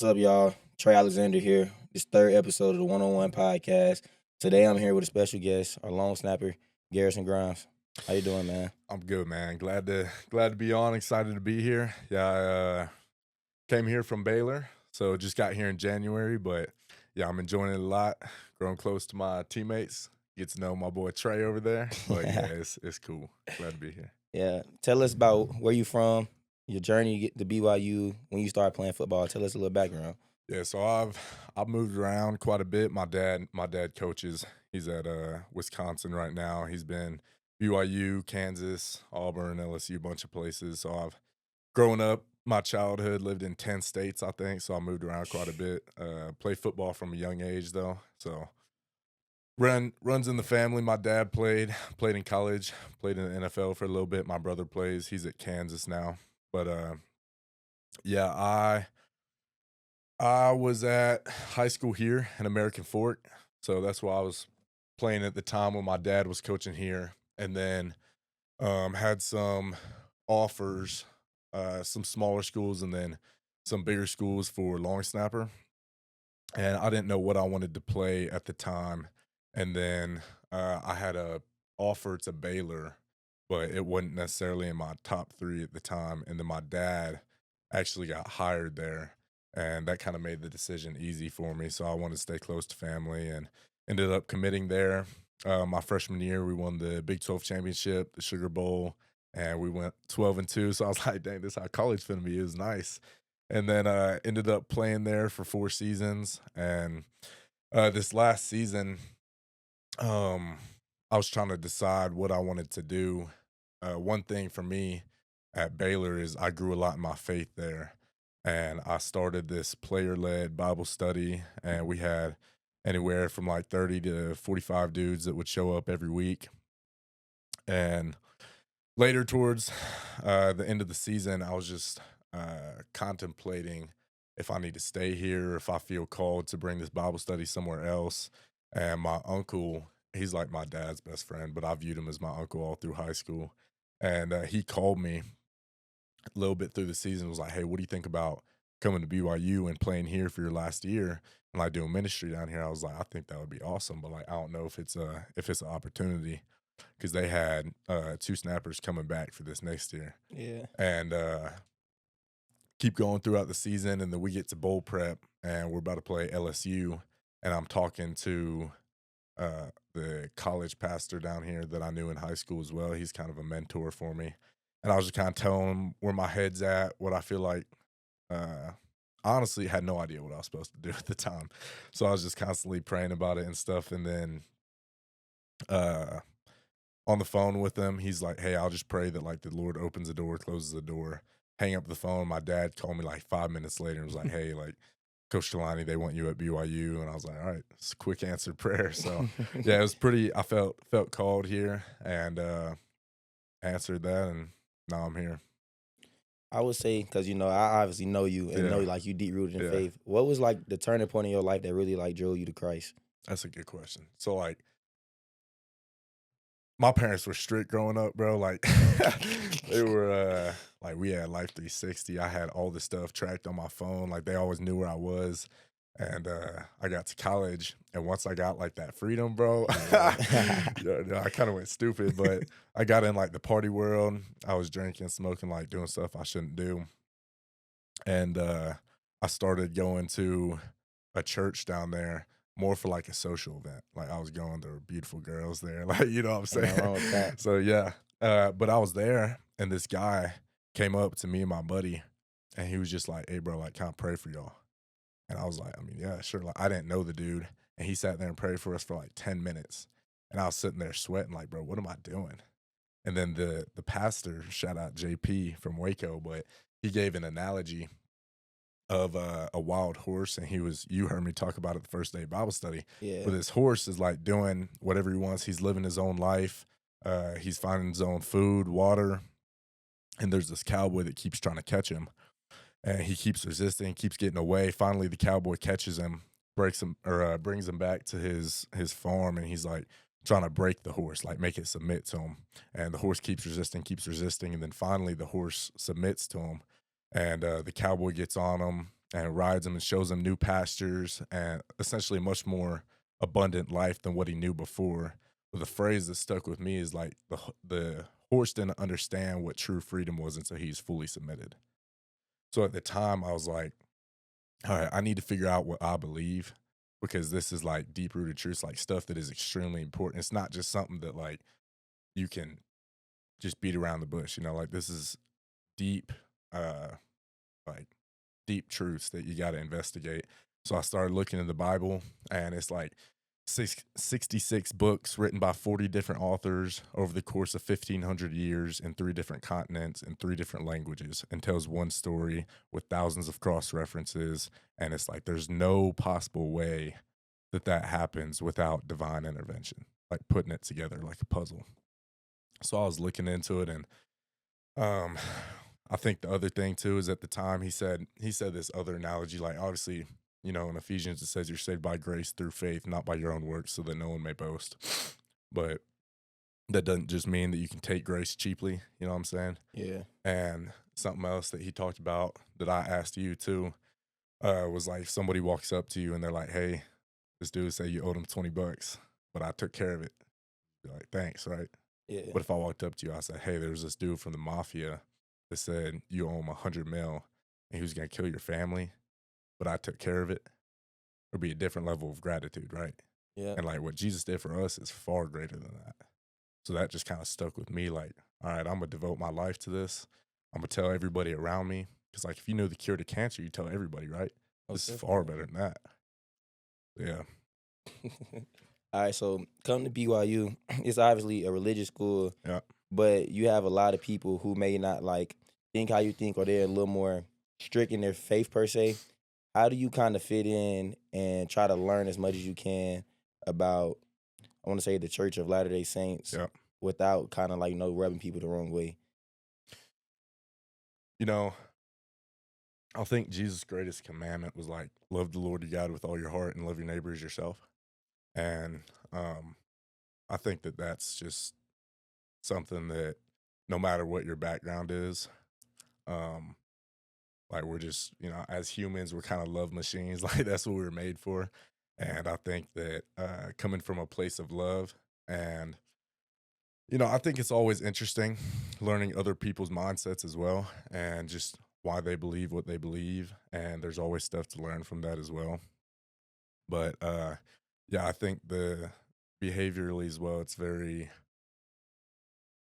What's up, y'all? Tre Alexander here. This third episode of the One on One podcast. Today I'm here with a special guest, our long snapper, Garrison Grimes. How you doing, man? I'm good, man. Glad to be on. Excited to be here. Yeah, I came here from Baylor, so just got here in January. But yeah, I'm enjoying it a lot. Growing close to my teammates. Get to know my boy Trey over there. But yeah, it's cool. Glad to be here. Yeah. Tell us about where you from, your journey to get to BYU, when you started playing football. Tell us a little background. Yeah, so I've moved around quite a bit. My dad coaches. He's at Wisconsin right now. He's been BYU, Kansas, Auburn, LSU, a bunch of places. So I've grown up, my childhood lived in 10 states, I think. So I moved around quite a bit. Played football from a young age though. So runs in the family. My dad played in college, played in the NFL for a little bit. My brother plays. He's at Kansas now. But yeah, I was at high school here in American Fork, so that's why I was playing at the time when my dad was coaching here, and then had some offers, some smaller schools, and then some bigger schools for long snapper. And I didn't know what I wanted to play at the time, and then I had a offer to Baylor, but it wasn't necessarily in my top three at the time. And then my dad actually got hired there, and that kind of made the decision easy for me. So I wanted to stay close to family, and ended up committing there. My freshman year, we won the Big 12 championship, the Sugar Bowl, and we went 12-2. So I was like, dang, this is how college finna be. It was nice. And then ended up playing there for 4 seasons. And this last season, um, I was trying to decide what I wanted to do. One thing for me at Baylor is I grew a lot in my faith there. And I started this player led Bible study, and we had anywhere from like 30 to 45 dudes that would show up every week. And later, towards the end of the season, I was just contemplating if I need to stay here, if I feel called to bring this Bible study somewhere else. And my uncle, he's like my dad's best friend, but I viewed him as my uncle all through high school. And he called me a little bit through the season, was like, "Hey, what do you think about coming to BYU and playing here for your last year and like doing ministry down here?" I was like, "I think that would be awesome, but like I don't know if it's an opportunity." Because they had two snappers coming back for this next year. Yeah. And keep going throughout the season, and then we get to bowl prep, and we're about to play LSU, and I'm talking to the college pastor down here that I knew in high school as well. He's kind of a mentor for me, and I was just kind of telling him where my head's at, what I feel like. I honestly had no idea what I was supposed to do at the time, so I was just constantly praying about it and stuff. And then uh, on the phone with him, he's like, "Hey, I'll just pray that like the Lord opens the door, closes the door." Hang up the phone. My dad called me like 5 minutes later and was like, "Hey, like Coach Kalani, they want you at BYU." And I was like, "All right, it's a quick answered prayer." So yeah, it was pretty. I felt called here, and answered that, and now I'm here. I would say, because I obviously know you and know Yeah, like you deep rooted in yeah, faith. What was like the turning point in your life that really like drove you to Christ? that's a good question. So like my parents were strict growing up, bro. Like they were like we had Life 360. I had all the stuff tracked on my phone. Like they always knew where I was. And I got to college, and once I got like that freedom, bro, Yeah. yeah, I kind of went stupid. But I got in like the party world. I was drinking, smoking, like doing stuff I shouldn't do. And I started going to a church down there more for like a social event. Like I was going, there were beautiful girls there, like you know what I'm Ain't nothing saying. wrong with that. So yeah, but I was there, and this guy came up to me and my buddy, and he was just like, "Hey, bro, like, can I pray for y'all?" And I was like, "I mean, yeah, sure." Like I didn't know the dude, and he sat there and prayed for us for like 10 minutes, and I was sitting there sweating, like, "Bro, what am I doing?" And then the pastor, shout out JP from Waco, but he gave an analogy of a wild horse, and you heard me talk about it the first day of Bible study. Yeah. But this horse is like doing whatever he wants. He's living his own life. He's finding his own food, water, and there's this cowboy that keeps trying to catch him, and he keeps resisting, keeps getting away. Finally, the cowboy catches him, breaks him, or brings him back to his farm, and he's like trying to break the horse, like make it submit to him. And the horse keeps resisting, and then finally the horse submits to him, and the cowboy gets on him, and rides him and shows him new pastures and essentially much more abundant life than what he knew before. But the phrase that stuck with me is like the horse didn't understand what true freedom was until he's fully submitted. So at the time, I was like, all right, I need to figure out what I believe because this is like deep rooted truths, like stuff that is extremely important. It's not just something that like you can just beat around the bush, like this is deep, uh, like deep truths that you got to investigate. So I started looking in the Bible, and it's like 66 books written by 40 different authors over the course of 1,500 years in 3 different continents in 3 different languages, and tells one story with thousands of cross references. And it's like there's no possible way that that happens without divine intervention, like putting it together like a puzzle. So I was looking into it, and um, I think the other thing too is at the time he said this other analogy, like obviously, in Ephesians it says you're saved by grace through faith, not by your own works, so that no one may boast. But that doesn't just mean that you can take grace cheaply, you know what I'm saying? Yeah. And something else that he talked about that I asked you too, was like if somebody walks up to you and they're like, hey, this dude say you owed him $20, but I took care of it. You're like, thanks, right? Yeah. But if I walked up to you, I said, hey, there was this dude from the mafia that said you owe him 100 mil and he was going to kill your family, but I took care of it, it'd be a different level of gratitude, right? Yeah. And like what Jesus did for us is far greater than that. So that just kind of stuck with me like, all right, I'm going to devote my life to this. I'm going to tell everybody around me. Because like if you know the cure to cancer, you tell everybody, right? This is far better than that. Yeah. All right, so come to BYU. It's obviously a religious school, Yeah. but you have a lot of people who may not like think how you think, or they're a little more strict in their faith per se. How do you kind of fit in and try to learn as much as you can about, I want to say, the Church of Latter-day Saints Yeah. without kind of like rubbing people the wrong way? I think Jesus' greatest commandment was like, love the Lord your God with all your heart and love your neighbor as yourself. And I think that that's just something that no matter what your background is, like we're just, as humans, we're kind of love machines. Like that's what we were made for. And I think that coming from a place of love and, I think it's always interesting learning other people's mindsets as well and just why they believe what they believe. And there's always stuff to learn from that as well. But yeah, I think the behaviorally as well,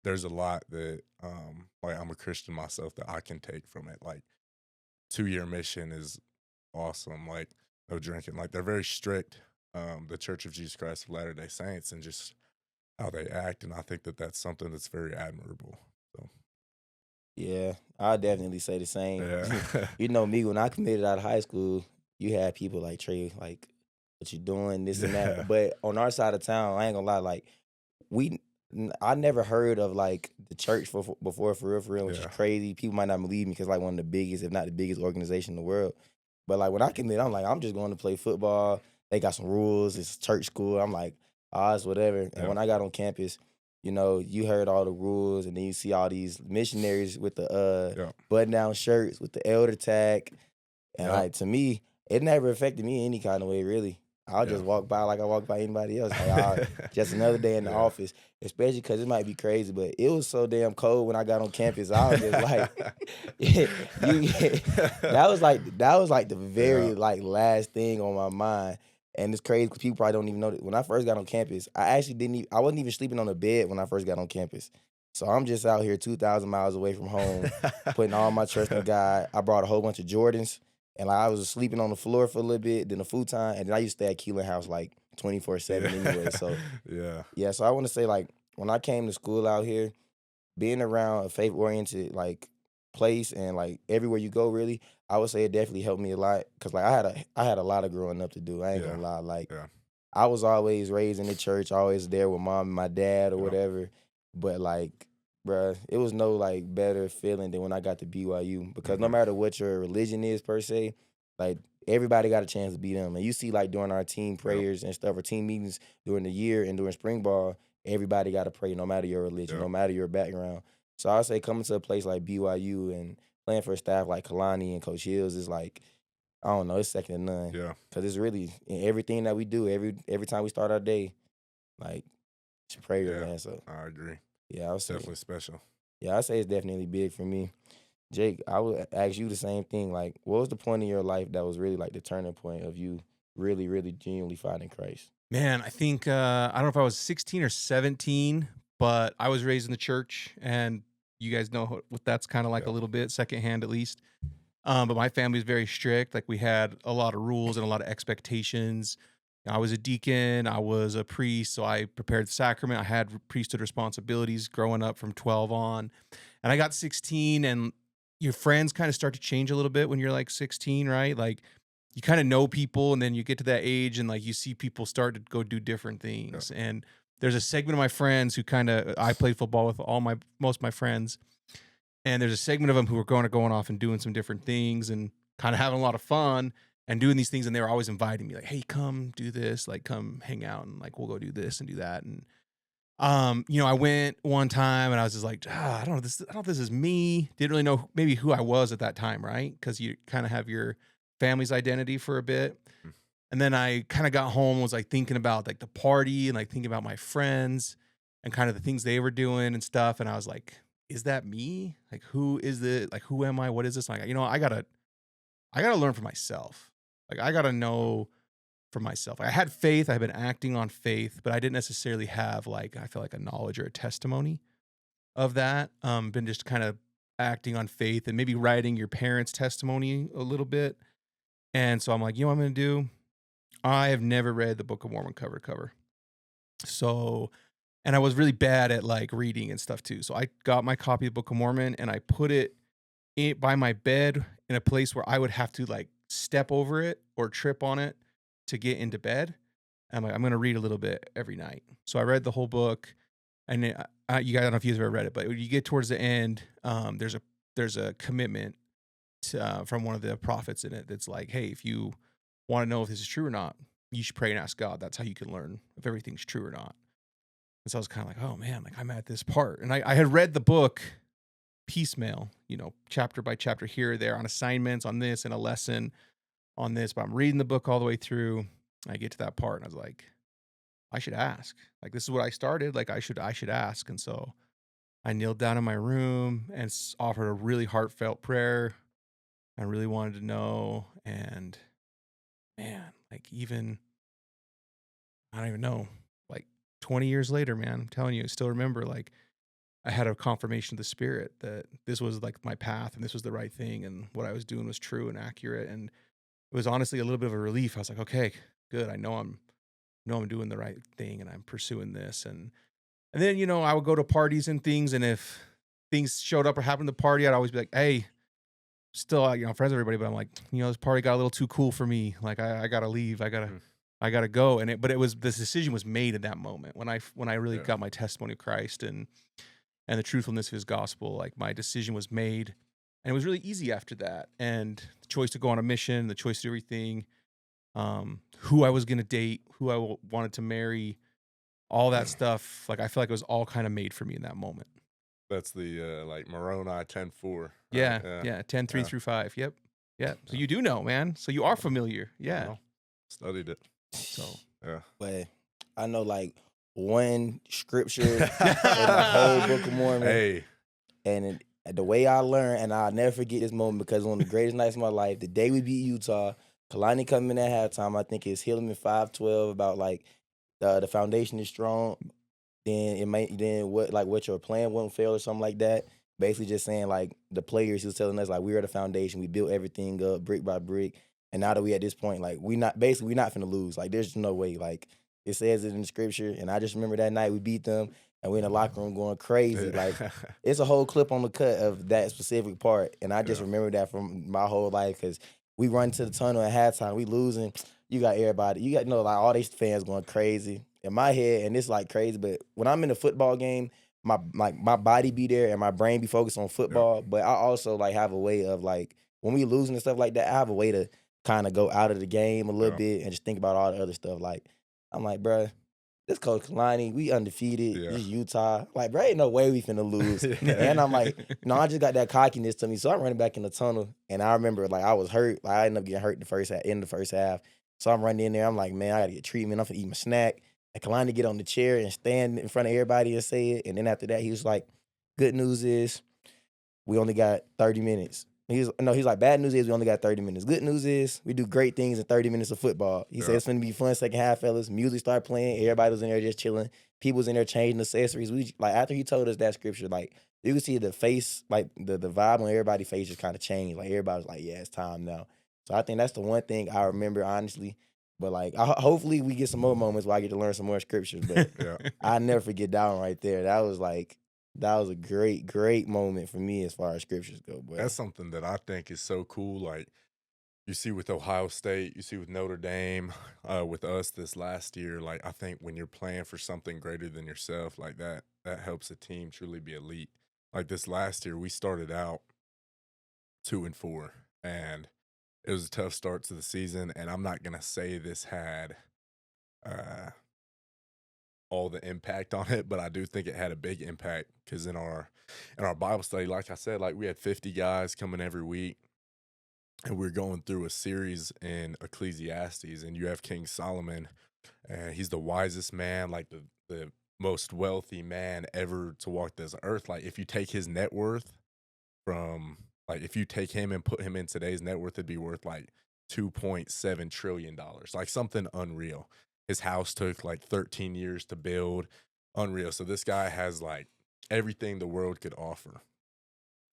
there's a lot that, like I'm a Christian myself that I can take from it. Like 2-year mission is awesome. Like no drinking. Like they're very strict. The Church of Jesus Christ of Latter-day Saints and just how they act. And I think that that's something that's very admirable. So Yeah, I definitely say the same. yeah, Me, when I committed out of high school, you had people like Trey, like, what you doing, this and yeah, that. But on our side of town, I ain't gonna lie, like, I never heard of like the church before, for real, which is yeah, crazy. People might not believe me because like one of the biggest, if not the biggest organization in the world. But like when I committed, I'm like, I'm just going to play football. They got some rules. It's church school. I'm like, it's whatever. And yeah, when I got on campus, you heard all the rules, and then you see all these missionaries with the yeah, button down shirts with the elder tag. And yeah, like to me, it never affected me any kind of way, really. I'll yeah. just walk by like I walk by anybody else. Like, just another day in the Yeah. office, especially because it might be crazy, but it was so damn cold when I got on campus. I was just like, that was like the Yeah. very like last thing on my mind. And it's crazy because people probably don't even know that when I first got on campus, I wasn't even sleeping on a bed when I first got on campus. So I'm just out here 2,000 miles away from home, putting all my trust in God. I brought a whole bunch of Jordans. And like I was sleeping on the floor for a little bit, then a futon, and then I used to stay at Keelan House like 24/7 anyway. So Yeah. yeah, so I want to say like when I came to school out here, being around a faith oriented like place and like everywhere you go, really, I would say it definitely helped me a lot because like I had a lot of growing up to do. I ain't Yeah. gonna lie, like Yeah. I was always raised in the church, always there with mom and my dad or Yeah. whatever. But like, bruh, it was no like better feeling than when I got to BYU because no Mhm. matter what your religion is per se, like everybody got a chance to be them. And you see like during our team Yep. prayers and stuff or team meetings during the year and during spring ball, everybody got to pray no matter your religion, no Yep. matter your background. So I say coming to a place like BYU and playing for a staff like Kalani and Coach Hills is like I don't know, it's second to none. Yeah. Cause it's really in everything that we do, every time we start our day, like it's prayer, Yeah. man. So I agree. yeah, I would say Definitely special. yeah, I say it's definitely big for me. Jake, I would ask you the same thing. Like, what was the point in your life that was really like the turning point of you really, really genuinely finding Christ? Man, I think I don't know if I was 16 or 17, but I was raised in the church, and you guys know what that's kind of like a Yeah. little bit, secondhand at least. But my family was very strict. Like we had a lot of rules and a lot of expectations. I was a deacon, I was a priest, so I prepared the sacrament. I had priesthood responsibilities growing up from 12 on. And I got 16, and your friends kind of start to change a little bit when you're like 16, right? Like you kind of know people, and then you get to that age and like you see people start to go do different Yeah. things. And there's a segment of my friends who kind of I played football with most of my friends, and there's a segment of them who were going off and doing some different things and kind of having a lot of fun and doing these things. And they were always inviting me, like, "Hey, come do this, like, come hang out, and like we'll go do this and do that." And I went one time and I was just like, I don't know this. I don't know if this is me. Didn't really know maybe who I was at that time, right? Because you kind of have your family's identity for a bit. Mm. And then I kind of got home, was like thinking about like the party and like thinking about my friends and kind of the things they were doing and stuff. And I was like, is that me? Like, who is it? Like, who am I? What is this? Like, I gotta learn for myself. Like, I gotta know for myself. I had faith. I've been acting on faith, but I didn't necessarily have like, I feel like a knowledge or a testimony of that. Been just kind of acting on faith and maybe writing your parents' testimony a little bit. And so I'm like, you know what I'm going to do? I have never read the Book of Mormon cover to cover. So, and I was really bad at like reading and stuff too. So I got my copy of the Book of Mormon and I put it by my bed in a place where I would have to like step over it or trip on it to get into bed. I'm like, I'm going to read a little bit every night. So I read the whole book, and you guys, I don't know if you've ever read it, but when you get towards the end, there's a commitment from one of the prophets in it that's like, hey, if you want to know if this is true or not, you should pray and ask God. That's how you can learn if everything's true or not. And so I was kind of like, oh man, like I'm at this part. And I had read the book piecemeal, chapter by chapter here or there on assignments on this and a lesson on this, but I'm reading the book all the way through. I get to that part and I was like, I should ask. Like, this is what I started. Like, I should ask. And so I kneeled down in my room and offered a really heartfelt prayer. I really wanted to know. And man, like even, I don't even know, like 20 years later, man, I'm telling you, I still remember like I had a confirmation of the spirit that this was like my path and this was the right thing. And what I was doing was true and accurate. And it was honestly a little bit of a relief. I was like, okay, good. I know I'm doing the right thing and I'm pursuing this. And then, I would go to parties and things. And if things showed up or happened at the party, I'd always be like, hey, still, friends with everybody, but I'm like, this party got a little too cool for me. Like I gotta leave. I gotta go. But this decision was made in that moment when I really got my testimony of Christ and the truthfulness of his gospel. Like my decision was made, and it was really easy after that. And the choice to go on a mission, the choice to do everything, who I was going to date, who I wanted to marry, all that stuff. Like, I feel like it was all kind of made for me in that moment. That's the like Moroni 10:4. Right? Yeah. 10:3 through 5. Yep. Yeah. So you do know, man. So you are familiar. Yeah. Studied it. So, yeah. But I know like one scripture in the whole Book of Mormon. Hey. And the way I learned, and I'll never forget this moment because one of the greatest nights of my life, the day we beat Utah, Kalani coming in at halftime, I think it's Hillman 5:12 about like the foundation is strong. Then what your plan won't fail or something like that. Basically just saying like the players, he was telling us like we are the foundation, we built everything up brick by brick. And now that we at this point, like we not finna lose. Like there's no way. Like it says it in the scripture. And I just remember that night we beat them and we in the locker room going crazy. Like it's a whole clip on the cut of that specific part. And I just remember that from my whole life because we run to the tunnel at halftime, we losing. You got everybody, like all these fans going crazy. In my head, and it's like crazy, but when I'm in a football game, my body be there and my brain be focused on football. Yep. But I also like have a way of like when we losing and stuff like that, I have a way to kind of go out of the game a little bit and just think about all the other stuff. Like I'm like, bruh, this Coach Kalani, we undefeated, Yeah. just Utah. Like, bro, ain't no way we finna lose. Yeah. And I'm like, I just got that cockiness to me. So I'm running back in the tunnel. And I remember, like, I was hurt. Like, I ended up getting hurt in the first half. So I'm running in there. I'm like, man, I gotta get treatment. I'm finna eat my snack. And Kalani get on the chair and stand in front of everybody and say it. And then after that, he was like, good news is we only got 30 minutes. He's like, bad news is we only got 30 minutes. Good news is we do great things in 30 minutes of football. He said Yeah. it's gonna be fun second half, fellas. Music started playing. Everybody was in there just chilling. People was in there changing accessories. We like after he told us that scripture, like you could see the face, like the vibe on everybody's face just kind of changed. Like everybody was like, yeah, it's time now. So I think that's the one thing I remember honestly. But like, hopefully we get some more moments where I get to learn some more scriptures. But Yeah. I never forget that one right there. That was a great, great moment for me as far as scriptures go, boy. That's something that I think is so cool. Like you see with Ohio State, you see with Notre Dame, with us this last year. Like I think when you're playing for something greater than yourself, like that helps a team truly be elite. Like this last year, we started out 2-4, and it was a tough start to the season. And I'm not gonna say this had all the impact on it, but I do think it had a big impact because in our Bible study, like I said, like we had 50 guys coming every week, and we're going through a series in Ecclesiastes, and you have King Solomon, and he's the wisest man, like the most wealthy man ever to walk this earth. Like if you take his net worth from like if you take him and put him in today's net worth, it'd be worth like $2.7 trillion, like something unreal. His house took like 13 years to build, unreal. So this guy has like everything the world could offer.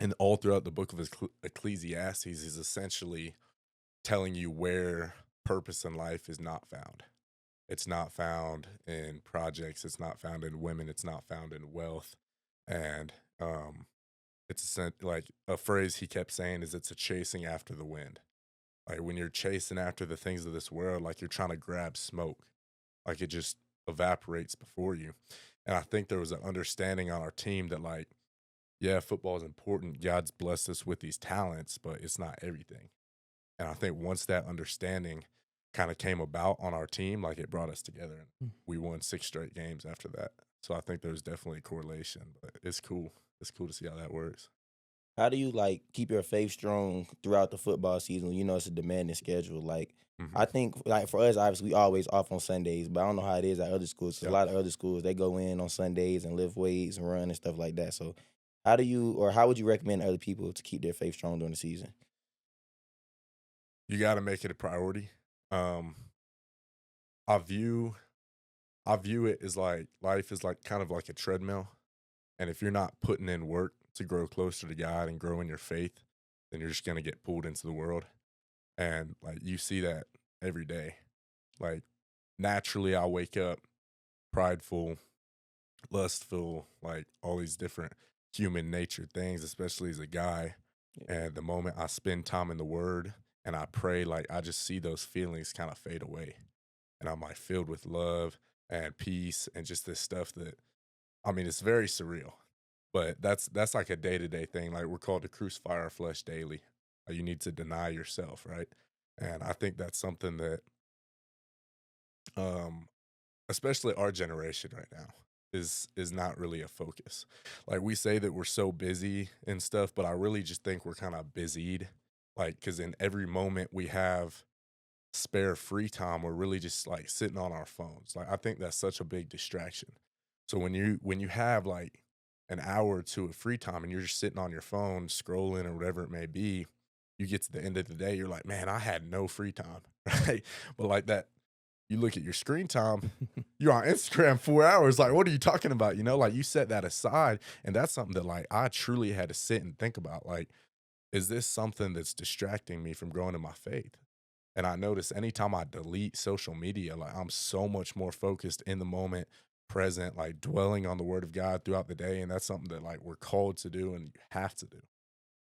And all throughout the book of Ecclesiastes, he's essentially telling you where purpose in life is not found. It's not found in projects. It's not found in women. It's not found in wealth. And it's like a phrase he kept saying is it's a chasing after the wind. Like when you're chasing after the things of this world, like you're trying to grab smoke, like it just evaporates before you. And I think there was an understanding on our team that like, yeah, football is important. God's blessed us with these talents, but it's not everything. And I think once that understanding kind of came about on our team, like it brought us together. And we won 6 straight games after that. So I think there's definitely a correlation, but it's cool. It's cool to see how that works. How do you like keep your faith strong throughout the football season? You know, it's a demanding schedule. Like, I think, like for us, obviously, we always off on Sundays, but I don't know how it is at other schools. 'Cause a lot of other schools they go in on Sundays and lift weights and run and stuff like that. So, how would you recommend other people to keep their faith strong during the season? You got to make it a priority. I view it as like life is like kind of like a treadmill. And if you're not putting in work to grow closer to God and grow in your faith, then you're just going to get pulled into the world. And like you see that every day. Like naturally, I wake up prideful, lustful, like all these different human nature things, especially as a guy. And the moment I spend time in the Word and I pray, like I just see those feelings kind of fade away. And I'm like filled with love and peace and just this stuff that, I mean, it's very surreal. But that's like a day-to-day thing. Like we're called to crucify our flesh daily. You need to deny yourself, right? And I think that's something that especially our generation right now is not really a focus. Like we say that we're so busy and stuff, but I really just think we're kind of busied. Like cuz in every moment we have spare free time, we're really just like sitting on our phones. Like I think that's such a big distraction. So when you have like an hour or two of free time and you're just sitting on your phone scrolling or whatever it may be, you get to the end of the day, you're like, man, I had no free time, right? But like that, you look at your screen time, you're on Instagram 4 hours. Like, what are you talking about? You know, like you set that aside. And that's something that like I truly had to sit and think about. Like, is this something that's distracting me from growing in my faith? And I notice anytime I delete social media, like I'm so much more focused in the moment, present, like dwelling on the word of God throughout the day. And that's something that like we're called to do and you have to do.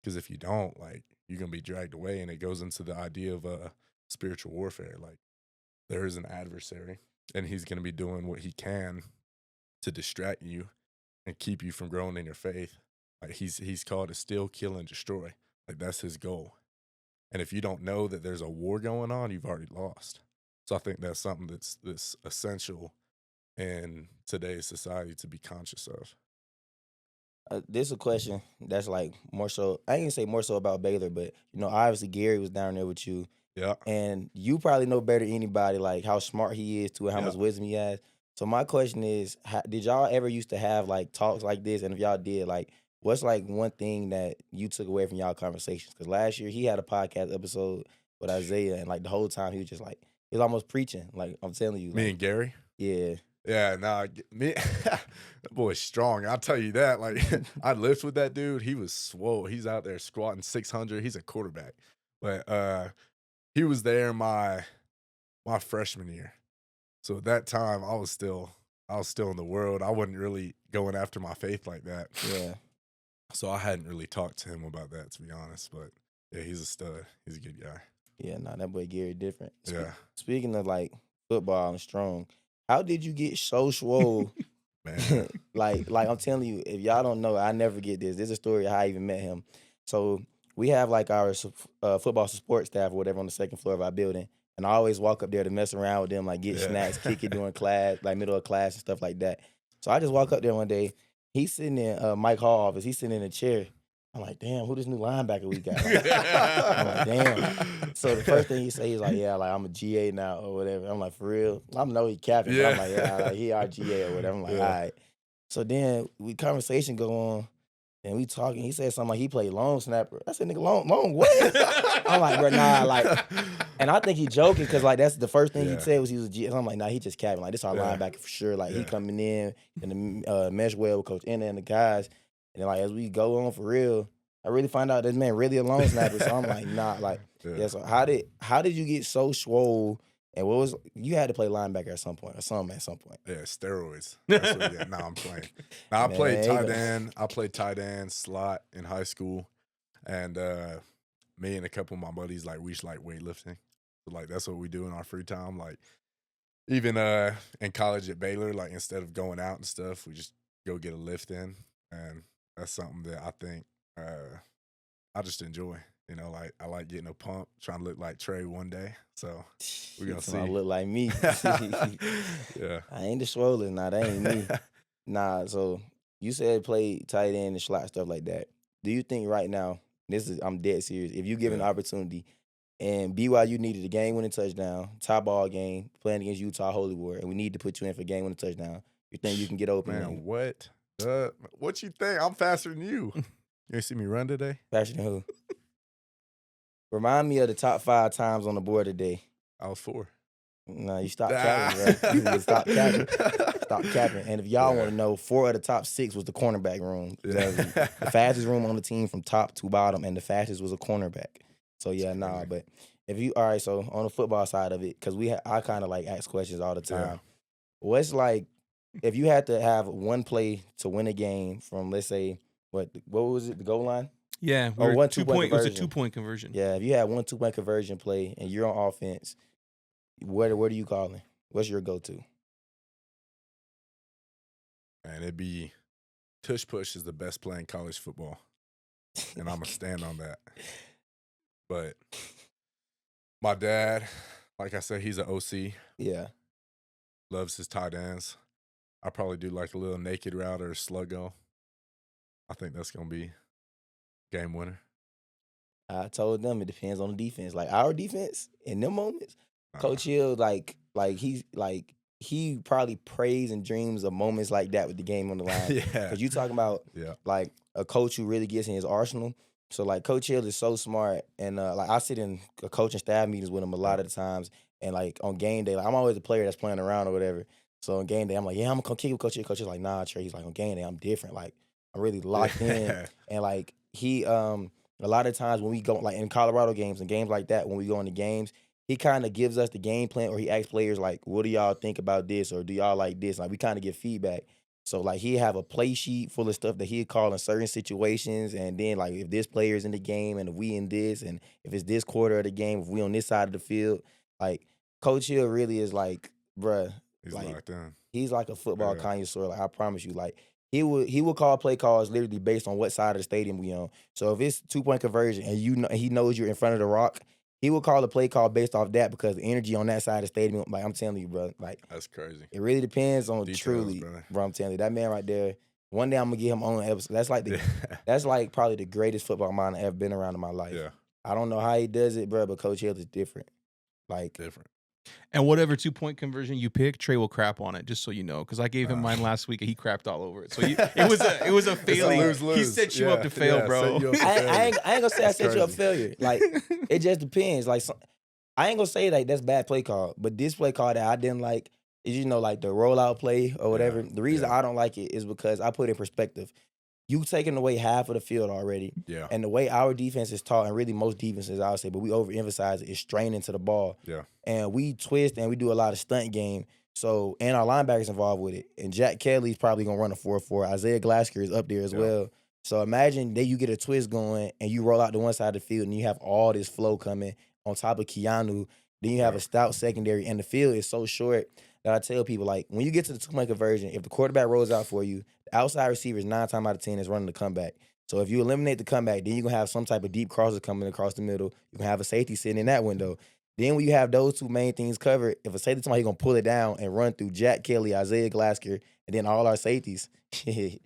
Because if you don't, like you're gonna be dragged away. And it goes into the idea of spiritual warfare. Like there is an adversary and he's gonna be doing what he can to distract you and keep you from growing in your faith. Like he's called to steal, kill, and destroy. Like that's his goal. And if you don't know that there's a war going on, you've already lost. So I think that's something that's essential in today's society to be conscious of. This is a question that's like more so. I ain't gonna say more so about Baylor, but obviously Gary was down there with you, Yeah. and you probably know better than anybody like how smart he is too, and how Yeah. much wisdom he has. So my question is, did y'all ever used to have like talks like this? And if y'all did, like, what's like one thing that you took away from y'all conversations? Because last year he had a podcast episode with Isaiah, and like the whole time he was just like he was almost preaching. Like I'm telling you, Me like, and Gary. yeah, Yeah, nah, me that boy's strong. I'll tell you that. Like I lived with that dude. He was swole. He's out there squatting 600. He's a quarterback. But he was there my freshman year. So at that time I was still in the world. I wasn't really going after my faith like that. yeah. So I hadn't really talked to him about that, to be honest. But yeah, he's a stud. He's a good guy. Yeah, nah, that boy Gary different. Yeah. Speaking of like football and strong, how did you get so swole? Man. like I'm telling you, if y'all don't know, I never get this. This is a story of how I even met him. So we have like our football support staff or whatever on the second floor of our building, and I always walk up there to mess around with them, like get Yeah. snacks, kick it during class, like middle of class and stuff like that. So I just walk up there one day. He's sitting in Mike Hall office. He's sitting in a chair. I'm like, damn, who this new linebacker we got? I'm like, damn. So the first thing he say, he's like, yeah, like I'm a GA now or whatever. I'm like, for real? I know he capping, but I'm like, yeah, like, he our GA or whatever. I'm like, Yeah. all right. So then conversation go on, and we talking. He said something like he played long snapper. I said, nigga, long what? I'm like, bro, nah, like, and I think he joking because like that's the first thing Yeah. he said was he was a GA. I'm like, nah, he just capping. Like this our Yeah. linebacker for sure. Like he Yeah. coming in the mesh well with Coach Enna and the guys. And then, like, as we go on for real, I really find out this man really a long snapper. So I'm like, nah, like, yeah. So how did you get so swole? And you had to play linebacker at some point or something at some point. Yeah, steroids. That's what, yeah, now I'm playing. Now I played Man, tight end. I played tight end slot in high school, and me and a couple of my buddies like we used to like weightlifting. So, like that's what we do in our free time. Like even in college at Baylor, like instead of going out and stuff, we just go get a lift in, and that's something that I think I just enjoy. You know, like I like getting a pump, trying to look like Tre one day. So we're gonna see. I look like me. Yeah, I ain't the swollen. Nah, that ain't me. Nah. So you said play tight end and slot stuff like that. Do you think right now? I'm dead serious. If you give an opportunity, and BYU needed a game-winning touchdown, tie ball game, playing against Utah Holy War, and we need to put you in for game-winning touchdown, you think you can get open? Man, what? What you think? I'm faster than you. You ain't see me run today? Faster than who? Remind me of the top 5 times on the board today. I was 4. No, you stopped capping, bro. You need to stop capping. Stop capping. And if y'all want to know, 4 of the top 6 was the cornerback room. Yeah. The fastest room on the team from top to bottom, and the fastest was a cornerback. So yeah, nah. But if you all right, so on the football side of it, because I kind of like ask questions all the time. Yeah. What's like if you had to have one play to win a game from, let's say, what was it, the goal line? Yeah, Or one 2-point. It was a conversion. 2-point conversion. Yeah, if you had 1 2-point conversion play and you're on offense, what are you calling? What's your go-to? Man, it'd be tush push is the best play in college football, and I'm gonna stand on that. But my dad, like I said, he's an OC. Yeah. Loves his tight ends. I probably do like a little naked route or a sluggo. I think that's gonna be game winner. I told them it depends on the defense. Like our defense in them moments, Coach Hill, he probably prays and dreams of moments like that with the game on the line. Yeah. Because you talking about like a coach who really gets in his arsenal. So like Coach Hill is so smart, and like I sit in coaching staff meetings with him a lot of the times, and like on game day, like I'm always a player that's playing around or whatever. So on game day, I'm like, yeah, I'm gonna come kick with Coach Hill. Coach Hill's like, nah, Trey. He's like, on game day, I'm different. Like I'm really locked in, and like he a lot of times when we go like in Colorado games and games like that, when we go into games, he kind of gives us the game plan, or he asks players like, what do y'all think about this, or do y'all like this? Like we kind of get feedback. So like he have a play sheet full of stuff that he'd call in certain situations, and then like if this player's in the game and if we in this, and if it's this quarter of the game, if we on this side of the field, like Coach Hill really is like, bruh, He's like, locked in. he's like a football connoisseur. Like I promise you, like he will call play calls literally based on what side of the stadium we on. So if it's 2-point conversion and he knows you're in front of the rock, he would call the play call based off that because the energy on that side of the stadium, like I'm telling you, bro, like That's crazy. it really depends on Details, truly, brother. bro. I'm telling you, that man right there. One day I'm gonna get him on an episode. That's like Yeah. that's like probably the greatest football mind I've ever been around in my life. Yeah, I don't know how he does it, bro, but Coach Hill is different. Like, different. And whatever 2-point conversion you pick, Trey will crap on it, just so you know. Because I gave him mine last week and he crapped all over it. So it was a failing. lose-lose. He set you up to fail, Yeah, bro. set you up to I ain't gonna say I That's set you up crazy. failure. Like, it just depends. Like, I ain't gonna say like that's bad play call, but this play call that I didn't like is like the rollout play or whatever. The reason I don't like it is because I put in perspective. You taking away half of the field already. Yeah. And the way our defense is taught, and really most defenses, I would say, but we overemphasize it, is straining to the ball. Yeah. And we twist and we do a lot of stunt game. So, and our linebackers involved with it. And Jack Kelly's probably going to run a 4-4. Isaiah Glasker is up there as well. So imagine that you get a twist going and you roll out to one side of the field and you have all this flow coming on top of Keanu. Then you have a stout secondary and the field is so short that I tell people, like, when you get to the 2-point conversion, if the quarterback rolls out for you, the outside receivers 9 times out of 10 is running the comeback. So if you eliminate the comeback, then you're going to have some type of deep crosser coming across the middle. You're going to have a safety sitting in that window. Then when you have those two main things covered, if a safety somebody going to pull it down and run through Jack Kelly, Isaiah Glasker, and then all our safeties. We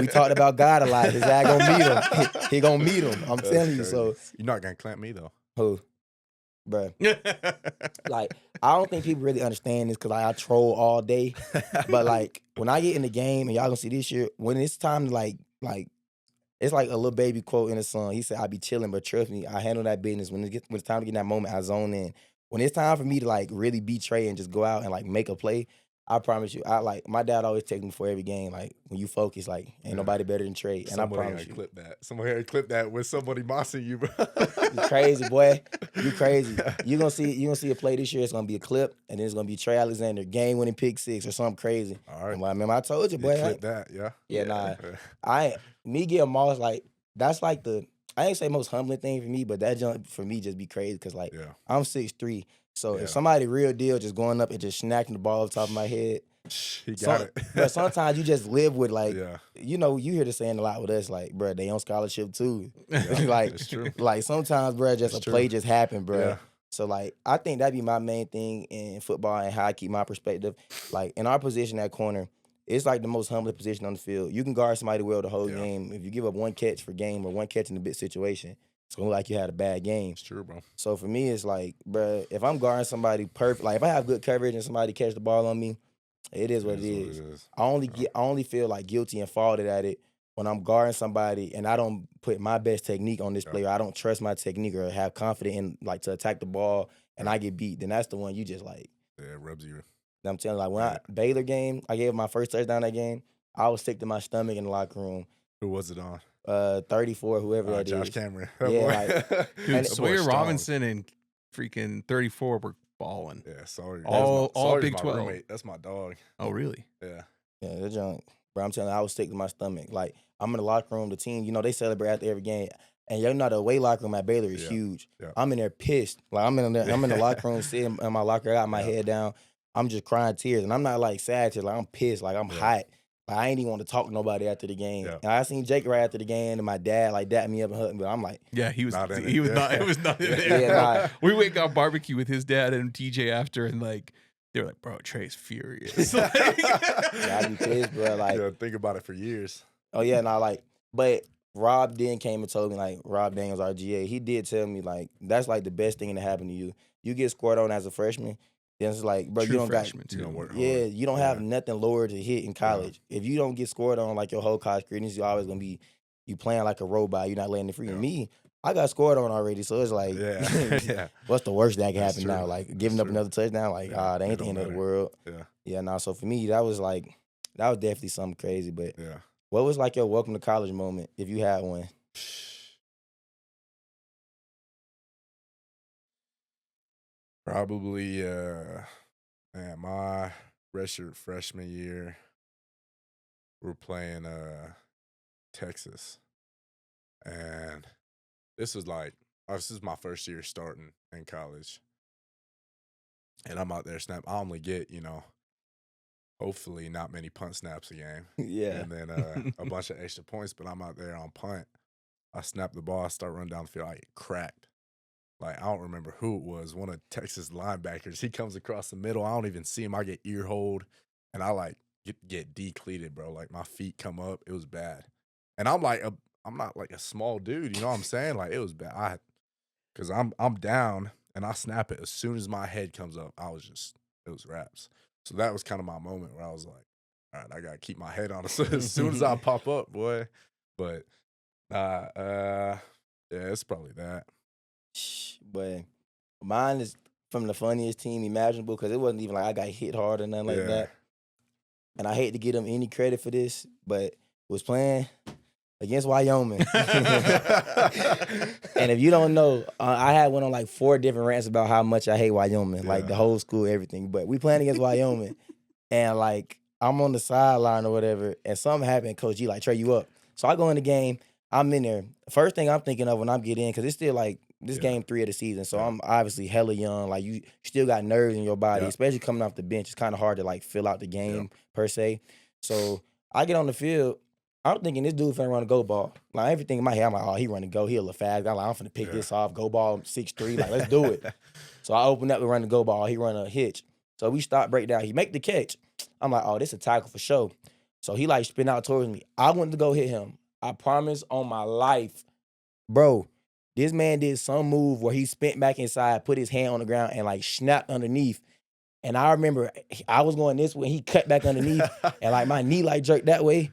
talked about God a lot. His guy going to meet him. He going to meet him. I'm telling you. So You're not going to clamp me, though. who? Bruh. Like, I don't think people really understand this because I troll all day. But, like, when I get in the game, and y'all gonna see this year, when it's time to, like, it's like a little baby quote in a song. He said, I be chilling, but trust me, I handle that business. When it's time to get in that moment, I zone in. When it's time for me to, like, really be Trey and just go out and, like, make a play, I promise you, my dad always takes me before every game, like, when you focus, like, ain't nobody better than Trey. And I promise you. Clip that. Somebody clip that with somebody mossing you, bro. You crazy, boy. You crazy. You gonna see a play this year. It's gonna be a clip, and then it's gonna be Tre Alexander game-winning pick 6 or something crazy. All right. I'm like, remember I told you, boy. Clip that, yeah. Yeah, nah. Me getting Moss, like, that's like I ain't say most humbling thing for me, but that jump for me just be crazy because, like, I'm 6'3". So if somebody real deal just going up and just snatching the ball off the top of my head, he got it. But sometimes you just live with, like, you hear the saying a lot with us, like, bro, they on scholarship too. Like, it's true. Like sometimes, bro, just It's a play true. just happened, bro. Yeah. So, like, I think that'd be my main thing in football and how I keep my perspective. Like, in our position at corner, it's like the most humbling position on the field. You can guard somebody well the whole game. If you give up one catch for game or one catch in a big situation, it's gonna look like you had a bad game. It's true, bro. So for me, it's like, bro, if I'm guarding somebody perfect, like if I have good coverage and somebody catch the ball on me, it is what it is. I only feel like guilty and faulted at it when I'm guarding somebody and I don't put my best technique on this player. I don't trust my technique or have confidence in, like, to attack the ball and I get beat. Then that's the one you just like. Yeah, it rubs you. I'm telling you, like, when Baylor game, I gave my first touchdown that game. I was sick to my stomach in the locker room. Who was it on? 34, whoever that Josh is. Cameron. Yeah, like, Dude, Sawyer Robinson and freaking 34 were balling. Yeah, sorry. All Big my 12. Roommate. That's my dog. Oh, really? Yeah. Yeah, that junk. Bro, I'm telling you, I was sick to my stomach. Like, I'm in the locker room, the team, they celebrate after every game. And the away locker room at Baylor is huge. Yeah. I'm in there pissed. Like, I'm in the locker room, sitting in my locker, I got my head down. I'm just crying tears. And I'm not, like, sad tears. Like, I'm pissed. Like, I'm hot. Like, I ain't even want to talk to nobody after the game. Yeah. And I seen Jake right after the game, and my dad, like, dapped me up and hugged me. But I'm like, yeah, he was not in he it. was not. It was not in there. Yeah, nah. We went got barbecue with his dad and TJ after, and, like, they were like, "Bro, Trey's furious." Like, yeah, I be pissed, bro. Like, think about it for years. oh yeah, nah, like, but Rob then came and told me, like, Rob Daniels, our GA, he did tell me, like, that's like the best thing to happen to you. You get scored on as a freshman, then it's like, bro, true you don't freshman, got, too. You don't work hard. yeah, you don't have nothing lower to hit in college. If you don't get scored on like your whole college career, you're always gonna be you playing like a robot. You're not letting it free. Yeah. Me, I got scored on already, so it's like, Yeah. what's the worst that can That's happen true. now? Like giving That's up true. another touchdown, like, Yeah, that it ain't the don't end of the matter. world. Yeah. Yeah, nah. So for me, that was definitely something crazy. But Yeah. what was like your welcome to college moment, if you had one? Probably, man, my redshirt freshman year, we're playing Texas, and this is my first year starting in college, and I'm out there snap. I only get hopefully not many punt snaps a game, Yeah. and then a bunch of extra points. But I'm out there on punt. I snap the ball, I start running down the field, I get cracked. Like, I don't remember who it was, one of Texas linebackers. He comes across the middle. I don't even see him. I get ear hold, and I, like, get decleated, bro. Like, my feet come up. It was bad. And I'm not, like, a small dude, you know what I'm saying? Like, it was bad. Because I'm down, and I snap it. As soon as my head comes up, it was wraps. So that was kind of my moment where I was like, all right, I got to keep my head on it as soon as I pop up, boy. But, yeah, it's probably that. But mine is from the funniest team imaginable because it wasn't even like I got hit hard or nothing like Yeah. that. And I hate to give them any credit for this, but was playing against Wyoming. And if you don't know, I had went on like 4 different rants about how much I hate Wyoming, like the whole school, everything. But we playing against Wyoming, and like I'm on the sideline or whatever, and something happened. Coach G like, Trey, you up? So I go in the game. I'm in there. First thing I'm thinking of when I get in, because it's still like this game 3 of the season, so I'm obviously hella young. Like you still got nerves in your body, especially coming off the bench. It's kind of hard to like fill out the game per se. So I get on the field. I'm thinking this dude finna run a go ball. Like everything in my head, I'm like, oh, he run a go. He a little fast. I'm like, I'm finna pick this off. Go ball 6'3". Like, let's do it. So I open up and run the go ball. He run a hitch. So we stop, break down. He make the catch. I'm like, oh, this a tackle for sure. So he like spin out towards me. I went to go hit him. I promise on my life, bro, this man did some move where he spent back inside, put his hand on the ground, and like snapped underneath. And I remember I was going this way. He cut back underneath, and like my knee like jerked that way.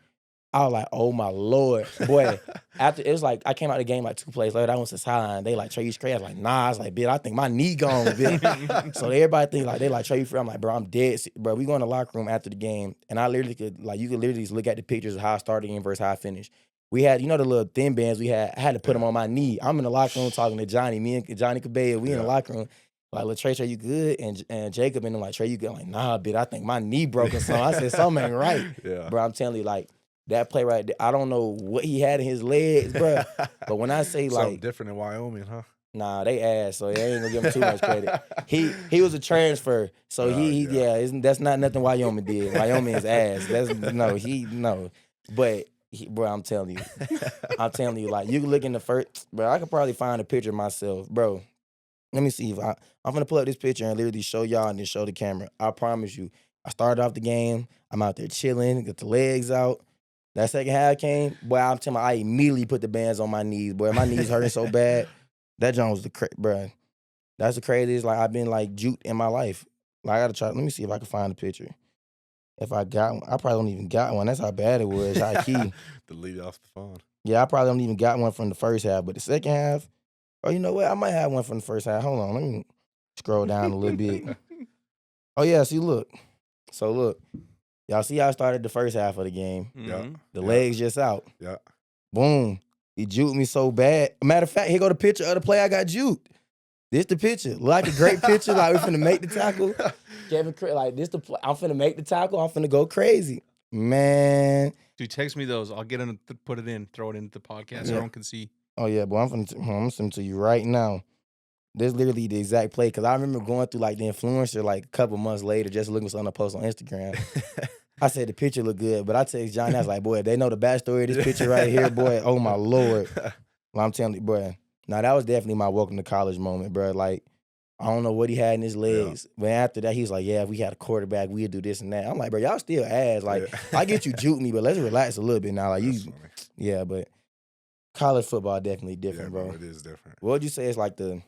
I was like, oh my Lord. Boy, after it was like I came out of the game like 2 plays later. I went to the sideline. They like, Trey, you straight? I was like, nah. I was like, bitch, I think my knee gone, bitch. So everybody think like they like, Trey, you free? I'm like, bro, I'm dead. Bro, we go in the locker room after the game, and I literally could like you could literally just look at the pictures of how I started the game versus how I finished. We had, you know, the little thin bands we had. I had to put them on my knee. I'm in the locker room talking to Johnny. Me and Johnny Cabello, we in the locker room. Like, Trey, you good? And Jacob and them like, Trey, you good? I'm like, nah, bitch, I think my knee broke or something. I said, something ain't right. Bro, I'm telling you, like, that play right there, I don't know what he had in his legs, bro. But when I say Something like different in Wyoming, huh? Nah, they ass, so they ain't gonna give him too much credit. He was a transfer, so that's not nothing Wyoming did. Wyoming is ass. But bro, I'm telling you, like you can look in the first, bro. I could probably find a picture of myself, bro. Let me see if I'm gonna pull up this picture and literally show y'all and then show the camera. I promise you, I started off the game. I'm out there chilling, got the legs out. That second half came, boy. I'm telling you, I immediately put the bands on my knees, boy. My knees hurting so bad. That John was bro. That's the craziest. Like I've been like juked in my life. Like I gotta try. Let me see if I can find a picture. If I got one, I probably don't even got one. That's how bad it was. High key. Delete it off the phone. Yeah, I probably don't even got one from the first half, but the second half. Oh, you know what? I might have one from the first half. Hold on, let me scroll down a little bit. Oh yeah, see, look. So look, y'all see how I started the first half of the game. Yeah, the legs just out. Yeah, boom. He juked me so bad. Matter of fact, here go the picture of the play I got juked. This the picture. Like a great picture. Like we finna make the tackle. Kevin, like this the play. I'm finna make the tackle. I'm finna go crazy. Man. Dude, text me those. I'll get them, put it in, throw it into the podcast so everyone can see. Oh yeah, but I'm gonna send it to you right now. This literally the exact play because I remember going through like the influencer like a couple months later, just looking for something to post on Instagram. I said the picture looked good, but I text Johnny, I was like, boy, they know the backstory of this picture right here, boy. Oh my Lord. Well, I'm telling you, boy. Now that was definitely my welcome to college moment, bro. Like, I don't know what he had in his legs. But after that, he was like, yeah, if we had a quarterback, we'd do this and that. I'm like, bro, y'all still ass. Like, I get you juke me, but let's relax a little bit now. Like, but college football definitely different, bro. It is different. What would you say is like the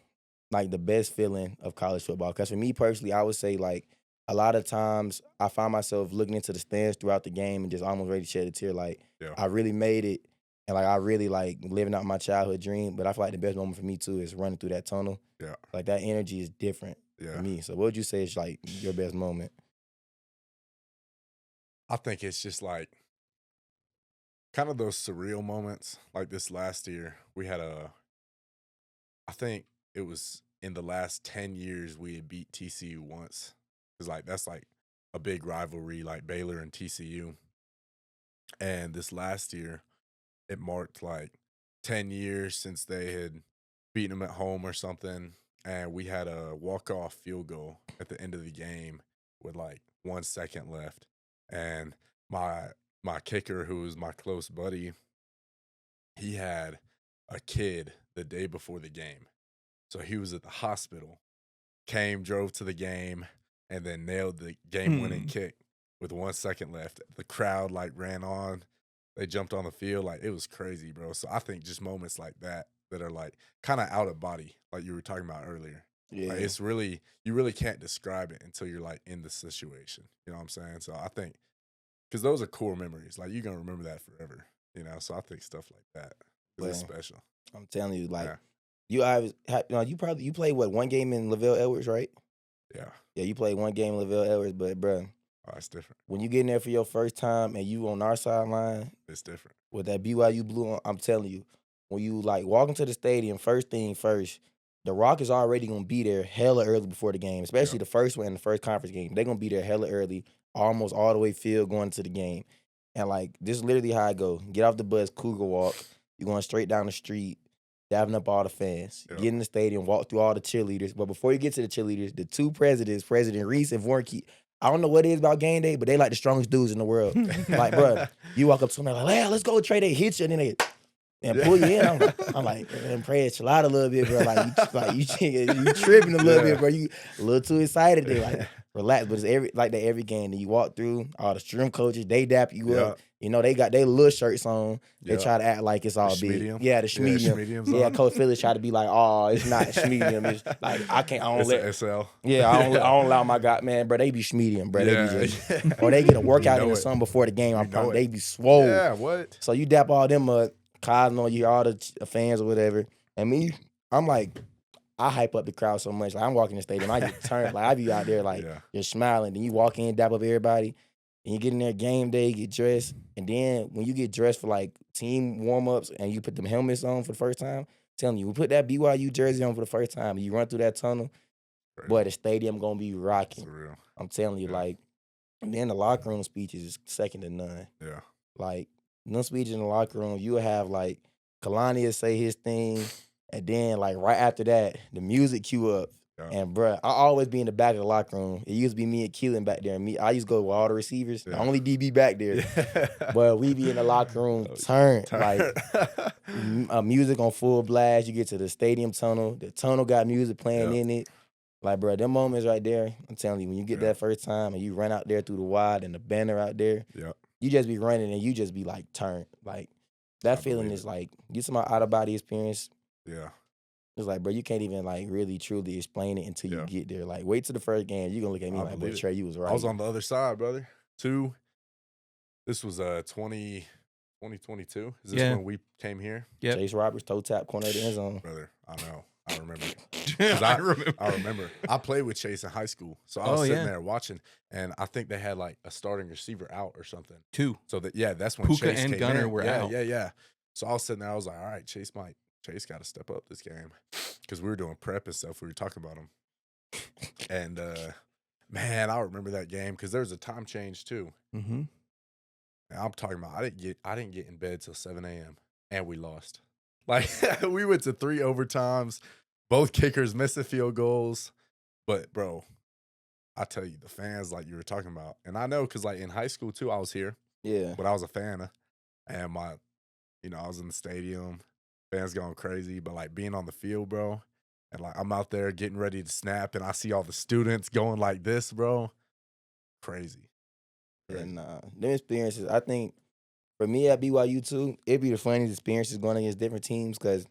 best feeling of college football? Because for me personally, I would say like a lot of times I find myself looking into the stands throughout the game and just almost ready to shed a tear. Like, I really made it. And, like, I really, like, living out my childhood dream. But I feel like the best moment for me, too, is running through that tunnel. Yeah. Like, that energy is different for me. So what would you say is, like, your best moment? I think it's just, like, kind of those surreal moments. Like, this last year, we had I think it was in the last 10 years we had beat TCU once. Because, like, that's, like, a big rivalry, like Baylor and TCU. And this last year, it marked like 10 years since they had beaten them at home or something. And we had a walk-off field goal at the end of the game with like 1 second left. And my kicker, who was my close buddy, he had a kid the day before the game. So he was at the hospital, drove to the game, and then nailed the game-winning kick with 1 second left. The crowd, like, ran on. They jumped on the field. Like, it was crazy, bro. So I think just moments like that are, like, kind of out of body, like you were talking about earlier. Yeah. Like, it's really, you really can't describe it until you're, like, in the situation. You know what I'm saying? So I think, because those are core memories. Like, you're going to remember that forever, you know? So I think stuff like that is special. I'm telling you, like, Yeah. you played, what, one game in Lavelle Edwards, right? Yeah. Yeah, you played one game in Lavelle Edwards, but, bro, Oh, it's different. when you get in there for your first time and you on our sideline It's different. with that BYU blue on, I'm telling you, when you, like, walk into the stadium, first thing first, the Rock is already going to be there hella early before the game, especially the first one in the first conference game. They're going to be there hella early, almost all the way field going into the game. And, like, this is literally how I go. Get off the bus, Cougar walk. You're going straight down the street, dapping up all the fans. Yep. Get in the stadium, walk through all the cheerleaders. But before you get to the cheerleaders, the two presidents, President Reese and Vornke, I don't know what it is about game day, but they like the strongest dudes in the world. Like, bro, you walk up to them, they're like, hey, let's go, Trey. They hit you, and then they pull you in. I'm like, man, pray chill out a little bit, bro. You tripping a little bit, bro. You a little too excited. They like, relax. But it's every game that you walk through, all the stream coaches, they dap you up. You know, they got their little shirts on. They try to act like it's all big. Yeah, the schmedium. Yeah, Coach Phillips try to be like, oh, it's not schmedium. It's like, I don't let SL. Yeah, I don't allow my guy, man, bro. They be schmedium, bro. They be just, or they get a workout in the sun before the game. They be swole. Yeah, what? So you dap all them up. Kyle know you, all the fans or whatever. And me, I'm like, I hype up the crowd so much. Like, I'm walking the stadium, I get turned. Like, I be out there, like, you're smiling. Then you walk in, dap up everybody. And you get in there game day, get dressed. And then when you get dressed for, like, team warm-ups and you put them helmets on for the first time, I'm telling you, we put that BYU jersey on for the first time and you run through that tunnel, boy, the stadium going to be rocking. That's real. I'm telling you, like, and then the locker room speeches is second to none. Yeah. Like, no speeches in the locker room, you would have, like, Kalani say his thing, and then, like, right after that, the music cue up. Yeah. And, bruh, I always be in the back of the locker room. It used to be me and Keelan back there. I used to go with all the receivers. The only DB back there. But we be in the locker room turned. Like, music on full blast. You get to the stadium tunnel. The tunnel got music playing in it. Like, bro, them moments right there, I'm telling you, when you get that first time and you run out there through the wide and the banner out there, you just be running and you just be, like, turned. Like, that feeling is, like, get some out-of-body experience. Yeah. It's like, bro, you can't even, like, really, truly explain it until you get there. Like, wait till the first game. You're going to look at me like, but Trey, you was right. I was on the other side, brother. This was 2022. Is this when we came here? Yeah. Chase Roberts, toe tap, corner of the end zone. Brother, I know. I remember. I remember. I played with Chase in high school. So I was sitting there watching, and I think they had, like, a starting receiver out or something. Two. So, that's when Puka Chase and came Gunner in. were out. Yeah. So I was sitting there. I was like, all right, Chase got to step up this game, because we were doing prep and stuff. We were talking about him. And, man, I remember that game because there was a time change, too. Mm-hmm. And I'm talking about I didn't get in bed till 7 a.m. and we lost. Like, we went to 3 overtimes. Both kickers missing field goals. But, bro, I tell you, the fans, like you were talking about, and I know because, like, in high school, too, I was here. Yeah. But I was a fan. And I was in the stadium, fans going crazy. But, like, being on the field, bro, and, like, I'm out there getting ready to snap, and I see all the students going like this, bro. Crazy. And them experiences, I think, for me at BYU, too, it'd be the funniest experiences going against different teams because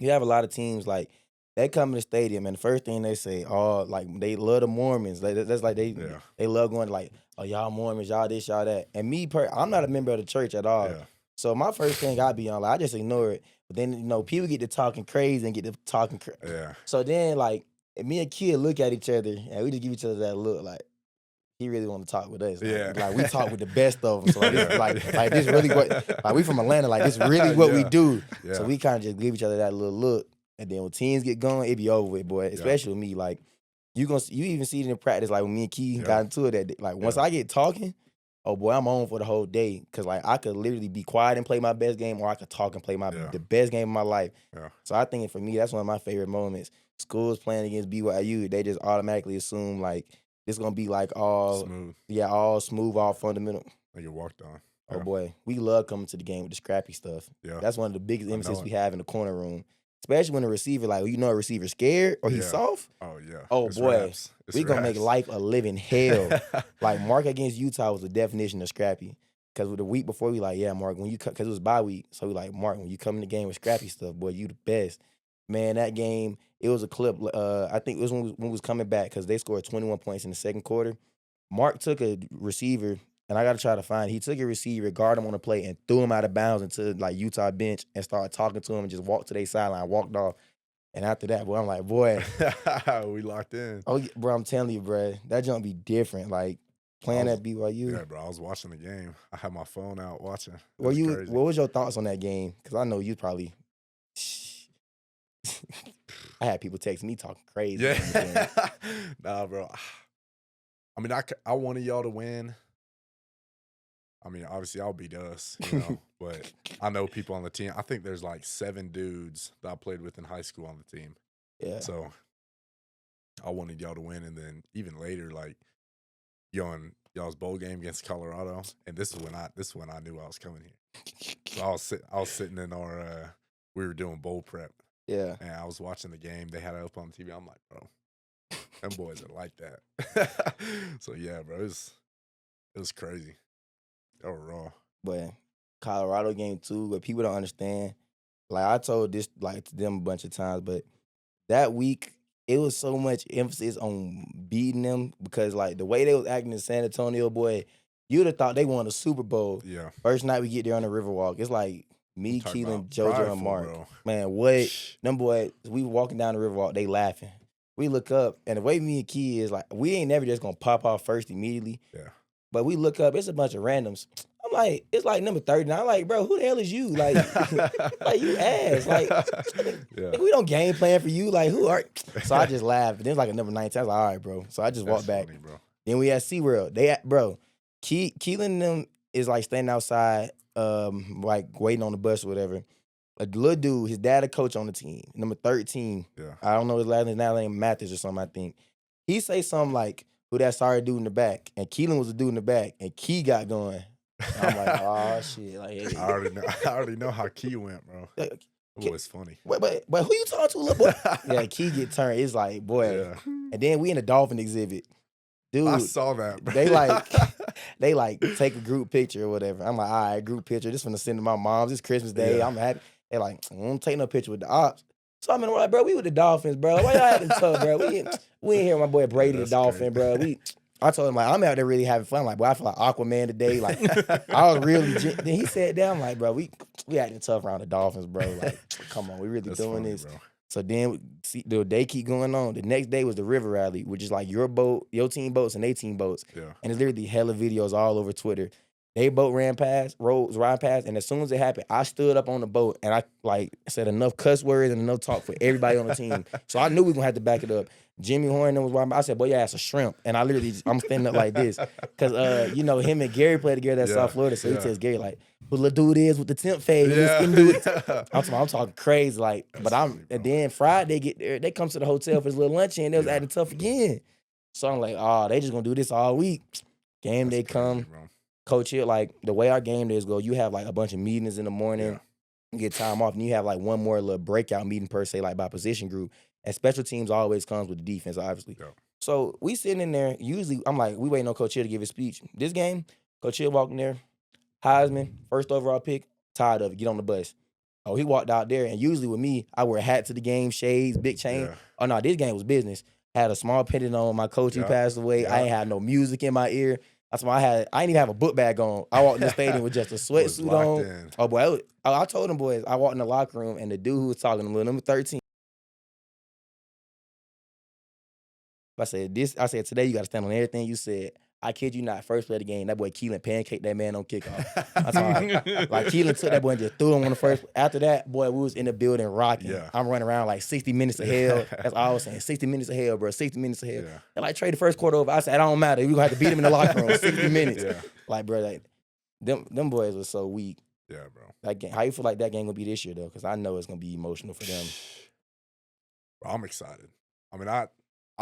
you have a lot of teams, like, they come in the stadium, and the first thing they say, like, they love the Mormons. Like, that's like they love going, like, oh, y'all Mormons, y'all this, y'all that. And me, I'm not a member of the church at all. Yeah. So my first thing I be on, like, I just ignore it. But then, people get to talking crazy and get to talking crazy. Yeah. So then, like, me and Kid look at each other, and we just give each other that look, like, he really want to talk with us. Like we talk with the best of them. So like this really what, like, we from Atlanta, like, this really what we do. Yeah. So we kind of just give each other that little look. And then when teams get going, it be over with, boy. Especially with me, like, you even see it in practice, like when me and Key got into it that day. Like, once I get talking, oh boy, I'm on for the whole day. Cause, like, I could literally be quiet and play my best game, or I could talk and play the best game of my life. Yeah. So I think for me, that's one of my favorite moments. Schools playing against BYU, they just automatically assume, like, it's gonna be like all smooth. Yeah, all smooth, all fundamental. Like, you walked on. Oh boy, we love coming to the game with the scrappy stuff. Yeah, that's one of the biggest emphasis we have in the corner room. especially when a receiver, like, you know, a receiver scared or he's Yeah. soft. Oh yeah. Oh, It's boy. raps. It's We gonna make raps. life a living hell. Like, Mark against Utah was the definition of scrappy. Because the week before, we like, yeah, Mark, when you come, because it was bye week. So we like, Mark, when you come in the game with scrappy stuff, boy, you the best. Man, that game, it was a clip. I think it was when we was coming back because they scored 21 points in the second quarter. Mark took a receiver, and I got to try to find it. He took a receiver, guarded him on the play, and threw him out of bounds into, like, Utah bench and started talking to him and just walked to their sideline, walked off. And after that, boy, I'm like, boy. We locked in. Oh, bro, I'm telling you, bro, that jump be different. Like, playing at BYU. Yeah, bro. I was watching the game. I had my phone out watching. What Crazy. was your thoughts on that game? Because I know you probably. I had people text me talking crazy. Yeah. Nah, bro. I mean, I wanted y'all to win. I mean, obviously, I'll beat us, you know, but I know people on the team. I think there's like 7 dudes that I played with in high school on the team. Yeah. So I wanted y'all to win, and then even later, like y'all's bowl game against Colorado, and this is when I knew I was coming here. So I was sitting in our we were doing bowl prep. Yeah. And I was watching the game. They had it up on TV. I'm like, bro, them boys are like that. So yeah, bro, it was crazy. They were raw. But Colorado game too, but people don't understand. Like, I told this like to them a bunch of times, but that week it was so much emphasis on beating them because, like, the way they was acting in San Antonio, boy, you'd have thought they won a Super Bowl. Yeah. First night we get there on the Riverwalk, it's like me, Keelan, JoJo, prideful, and Mark. bro. Man, what? Them boys, we walking down the Riverwalk, they laughing. We look up, and the way me and Key is, like, we ain't never just gonna pop off first immediately. Yeah. But we look up, it's a bunch of randoms. I'm like, it's like number 39. I'm like, bro, who the hell is you? Like, like, you ass. Like, Yeah. we don't game plan for you. Like, who are? So I just laughed. Then it's like a number 19. I was like, all right, bro. So I just walked back. Funny, bro. Then we at SeaWorld. Bro, Keelan and them is like standing outside, like waiting on the bus or whatever. A little dude, his dad a coach on the team, number 13. Yeah. I don't know his last name, Mathis or something, I think. He say something like, who that sorry dude in the back? And Keelan was the dude in the back, and Key got going. And I'm like, oh shit. Like, hey. I already know how Key went, bro. It was funny. But who you talking to, little boy? Yeah, Key get turned. It's like, boy. Yeah. And then we in the dolphin exhibit. Dude, I saw that, bro. They like take a group picture or whatever. I'm like, all right, group picture. This finna send to my mom's. It's Christmas Day. Yeah. I'm happy. They like, I don't take no picture with the ops. So I'm in the like, bro, we with the Dolphins, bro. Why y'all acting tough, bro? We ain't here with my boy Brady the Dolphin, bro. I told him, like, I'm out there really having fun. Like, boy, I feel like Aquaman today. Like, I was really. Then he sat down, like, bro, we acting tough around the Dolphins, bro. Like, come on, we really doing funny, this. bro. So then, the day keep going on. The next day was the River Rally, which is like your boat, your team boats, and they team boats. Yeah. And it's literally hella videos all over Twitter. They boat ran past, and as soon as it happened, I stood up on the boat and I like said enough cuss words and enough talk for everybody on the team. So I knew we gonna have to back it up. Jimmy Horn was riding by. I said, boy, your ass a shrimp. And I literally, I'm standing up like this. Cause him and Gary played together at South Florida. So he tells Gary, like, who the dude is with the temp fade. I'm talking crazy. Like, that's funny, and then Friday get there, they come to the hotel for this little lunch and they was acting tough again. So I'm like, oh, they just gonna do this all week. Game day come. Bro. Coach here, like, the way our game days go, you have like a bunch of meetings in the morning, you get time off, and you have like one more little breakout meeting per se, like by position group. And special teams always comes with the defense, obviously. Yeah. So we sitting in there, usually I'm like, we waiting on Coach Hill to give his speech. This game, Coach Hill walked in there, Heisman, first overall pick, tired of it, get on the bus. Oh, he walked out there, and usually with me, I wear a hat to the game, shades, big chain. Yeah. Oh no, this game was business. Had a small pendant on, my coach, he passed away. I ain't had no music in my ear. That's why I didn't even have a book bag on. I walked in the stadium with just a sweatsuit on. Oh boy, I told them boys, I walked in the locker room and the dude who was talking to me, number 13. I said, today you got to stand on everything you said. I kid you not, first play of the game, that boy Keelan pancaked that man on kickoff. That's all. Like, Keelan took that boy and just threw him on the first. After that, boy, we was in the building rocking. Yeah. I'm running around like 60 minutes of hell. That's all I was saying. 60 minutes of hell, bro. 60 minutes of hell. Yeah. And like, trade the first quarter over. I said, it don't matter. We gonna have to beat him in the locker room. 60 minutes. Yeah. Like, bro, like, them boys were so weak. Yeah, bro. That game, how you feel like that game gonna be this year though? Because I know it's gonna be emotional for them. Bro, I'm excited. I mean, I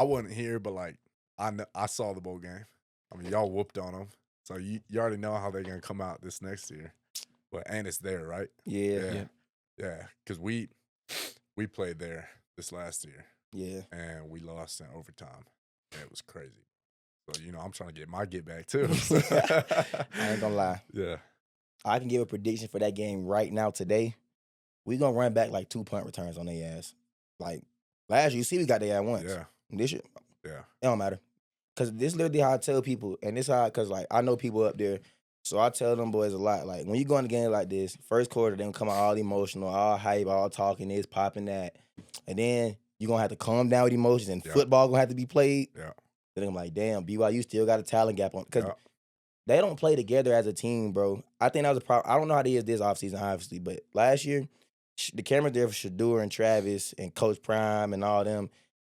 wasn't here, but like, I saw the bowl game. I mean, y'all whooped on them, so you already know how they're gonna come out this next year. But and it's there, right? Yeah. Because we we played there this last year, Yeah. and we lost in overtime. And it was crazy. So, I'm trying to get my get back too. So. I ain't gonna lie. Yeah. I can give a prediction for that game right now today. We gonna run back like 2 punt returns on their ass. Like last year, you see we got their ass once. Yeah. This year, Yeah. it don't matter. Cause this literally how I tell people, and this how cause like I know people up there, so I tell them boys a lot. Like when you go in a game like this, first quarter they gonna come out all emotional, all hype, all talking this, popping that, and then you gonna have to calm down with emotions, and football gonna have to be played. Yeah. Then I'm like, damn, BYU still got a talent gap on because Yeah. they don't play together as a team, bro. I think that was a problem. I don't know how they is this offseason, obviously, but last year, the cameras there for Shador and Travis and Coach Prime and all them.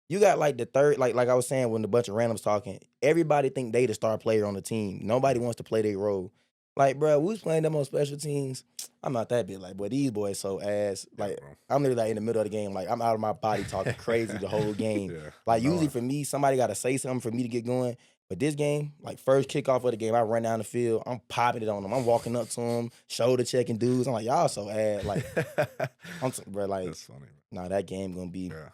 You got like the third, like I was saying when a bunch of randoms talking, everybody think they the star player on the team. Nobody wants to play their role. Like, bro, we was playing them on special teams. I'm not that big. Like, boy, these boys so ass. Like, bro. I'm literally like in the middle of the game. Like, I'm out of my body talking crazy the whole game. Yeah. Like, usually for me, somebody got to say something for me to get going. But this game, like first kickoff of the game, I run down the field. I'm popping it on them. I'm walking up to them, shoulder checking dudes. I'm like, y'all so ass. Like, bro, like, That's funny. nah, that game gonna be. Yeah.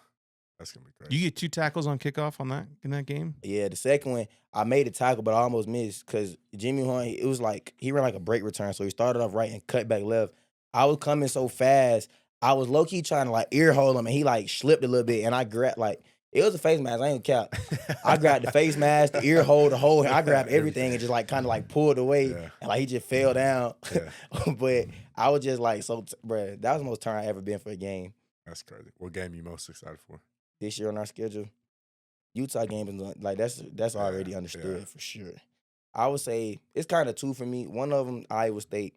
That's gonna be crazy. You get 2 tackles on kickoff in that game? Yeah, the second one, I made a tackle, but I almost missed because Jimmy Horn, it was like, he ran like a break return. So he started off right and cut back left. I was coming so fast, I was low-key trying to like ear hold him, and he like slipped a little bit, and I grabbed like, it was a face mask, I ain't gonna cap. I grabbed the face mask, the ear hold, the whole, I grabbed everything and just like kind of like pulled away, and like he just fell down. Yeah. But I was just like, bruh, that was the most turn I ever been for a game. That's crazy. What game you most excited for? This year on our schedule, Utah game is like that's already understood for sure. I would say it's kind of 2 for me. One of them, Iowa State,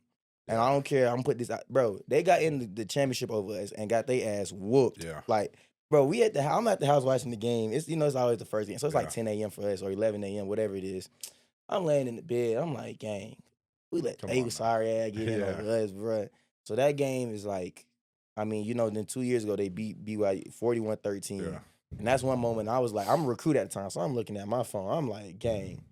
and I don't care. I'm gonna put this out, bro. They got in the championship over us and got their ass whooped. Yeah. Like, bro, I'm at the house watching the game. It's it's always the first game, so it's like 10 a.m. for us or 11 a.m. whatever it is. I'm laying in the bed. I'm like, gang, we let they sorry ass get in over us, bro. So that game is like. I mean, then 2 years ago, they beat BYU 41-13. Yeah. And that's one moment I was like, I'm a recruit at the time, so I'm looking at my phone. I'm like, gang,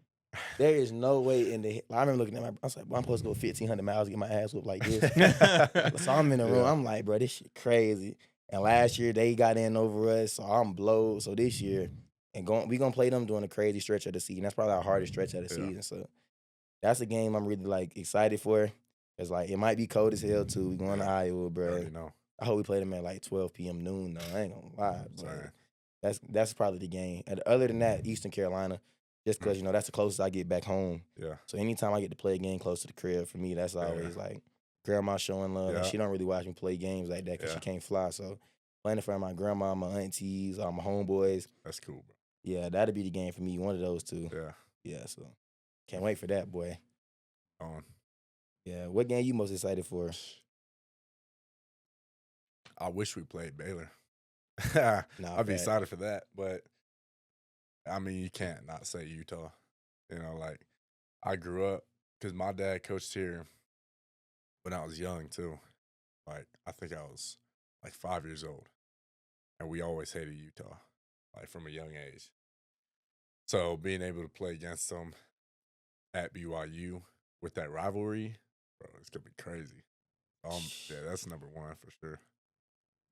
there is no way in the – I remember looking at I was like, I'm supposed to go 1,500 miles to get my ass whooped like this. So I'm in the room. I'm like, bro, this shit crazy. And last year, they got in over us, so I'm blowed. So this year, we going to play them during a crazy stretch of the season. That's probably our hardest stretch of the season. So that's a game I'm really, like, excited for. It's like, it might be cold as hell, too. We going to Iowa, bro. I already know. I hope we play them at like 12 p.m. noon, though. I ain't gonna lie. But that's probably the game. And other than that, Eastern Carolina, just because, that's the closest I get back home. Yeah. So anytime I get to play a game close to the crib, for me, that's always like grandma showing love. And she don't really watch me play games like that because she can't fly. So playing in front of my grandma, my aunties, all my homeboys. That's cool, bro. Yeah, that'd be the game for me, one of those two. Yeah. Yeah, so can't wait for that, boy. On. Yeah, what game you most excited for? I wish we played Baylor. Nah, I'd be excited for that, but I mean, you can't not say Utah. Like I grew up because my dad coached here when I was young too. Like I think I was like 5 years old, and we always hated Utah, like from a young age. So being able to play against them at BYU with that rivalry, bro, it's gonna be crazy. Yeah, that's number one for sure.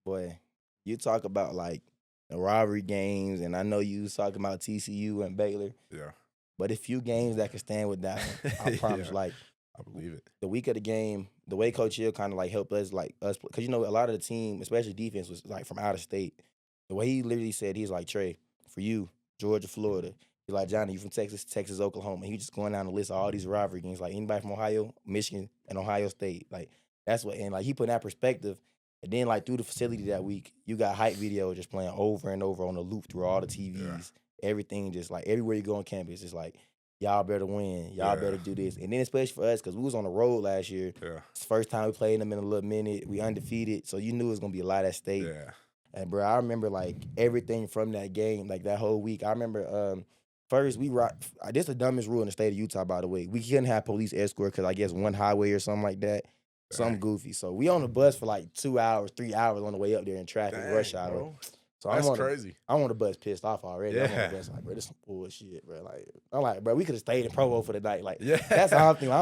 Boy, you talk about like the rivalry games, and I know you was talking about TCU and Baylor. Yeah. But a few games that can stand with that one. I promise. Like, I believe it. The week of the game, the way Coach Hill kind of like helped us, because a lot of the team, especially defense, was like from out of state. The way he literally said, he's like, Trey, for you, Georgia, Florida. He's like, Johnny, you from Texas, Oklahoma. And he just going down the list of all these rivalry games. Like anybody from Ohio, Michigan, and Ohio State. Like that's what, and like he put in that perspective. And then like through the facility that week, you got hype video just playing over and over on the loop through all the TVs. Everything just like everywhere you go on campus, it's like, y'all better win. Y'all better do this. And then especially for us, because we was on the road last year. Yeah. It's the first time we played them in a little minute. We undefeated. So you knew it was going to be a lot at stake. Yeah. And, bro, I remember, like, everything from that game, like, that whole week. I remember first this is the dumbest rule in the state of Utah, by the way. We couldn't have police escort because I guess one highway or something like that. Something goofy. So we on the bus for, like, 2 hours, 3 hours on the way up there in traffic, rush hour. Bro. So that's crazy. I'm on the bus pissed off already. I'm on the bus like, bro, this is some bullshit, bro. Like, I'm like, bro, we could have stayed in Provo for the night. Like, that's how I'm thinking.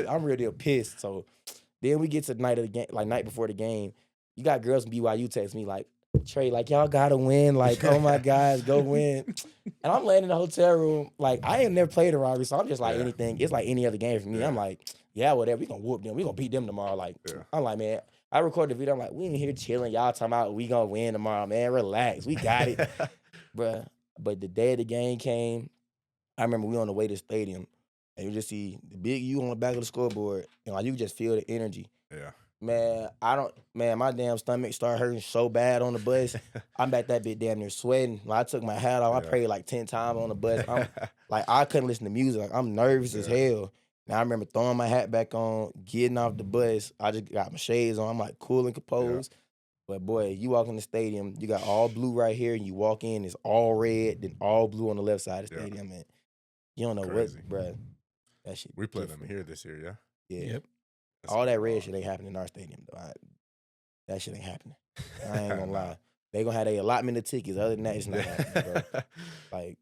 I'm really pissed. So then we get to the night of the game, like night before the game. You got girls from BYU text me like, Trey, like, y'all gotta win. Like, oh my guys, go win. And I'm laying in the hotel room. Like, I ain't never played a rivalry, so I'm just like anything. It's like any other game for me. I'm like, yeah, whatever. We gonna whoop them. We gonna beat them tomorrow. Like, I'm like, man. I recorded the video. I'm like, we in here chilling. Y'all talking about we gonna win tomorrow, man. Relax. We got it, bruh. But the day of the game came, I remember we on the way to the stadium, and you just see the big U on the back of the scoreboard, and like you just feel the energy. Yeah. Man, my damn stomach started hurting so bad on the bus. I'm back that bit damn near sweating. When I took my hat off, I prayed like 10 times on the bus. I'm like, I couldn't listen to music. Like, I'm nervous as hell. Now I remember throwing my hat back on, getting off the bus. I just got my shades on. I'm like cool and composed. But boy, you walk in the stadium, you got all blue right here, and you walk in, it's all red, then all blue on the left side of the stadium. And you don't know what, bruh. That shit. We play them here this year, Yeah. Yep. That's all that red shit ain't happening in our stadium, though. That shit ain't happening. I ain't gonna lie. They gonna have their allotment of tickets. Other than that, it's not happening, bro. Like,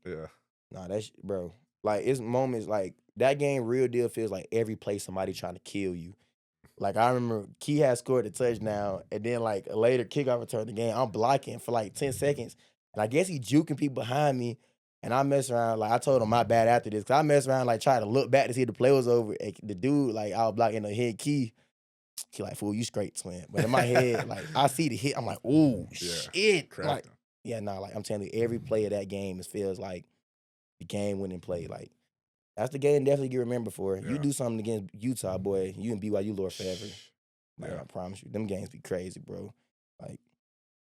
nah, that shit, bro. Like, it's moments like that game, real deal, feels like every play somebody trying to kill you. Like, I remember Key had scored a touchdown, and then, like, a later kickoff return the game, I'm blocking for, like, 10 seconds. And I guess he juking people behind me, and I mess around. Like, I told him my bad after this, because I mess around, like, trying to look back to see if the play was over. And the dude, like, I was blocking the head Key. He like, fool, you straight, twin. But in my head, like, I see the hit. I'm like, ooh, shit. Like, like, I'm telling you, every play of that game, it feels like the game-winning play. Like, that's the game definitely get remembered for. You do something against Utah, boy, you and BYU Lord forever. Like, I promise you. Them games be crazy, bro. Like,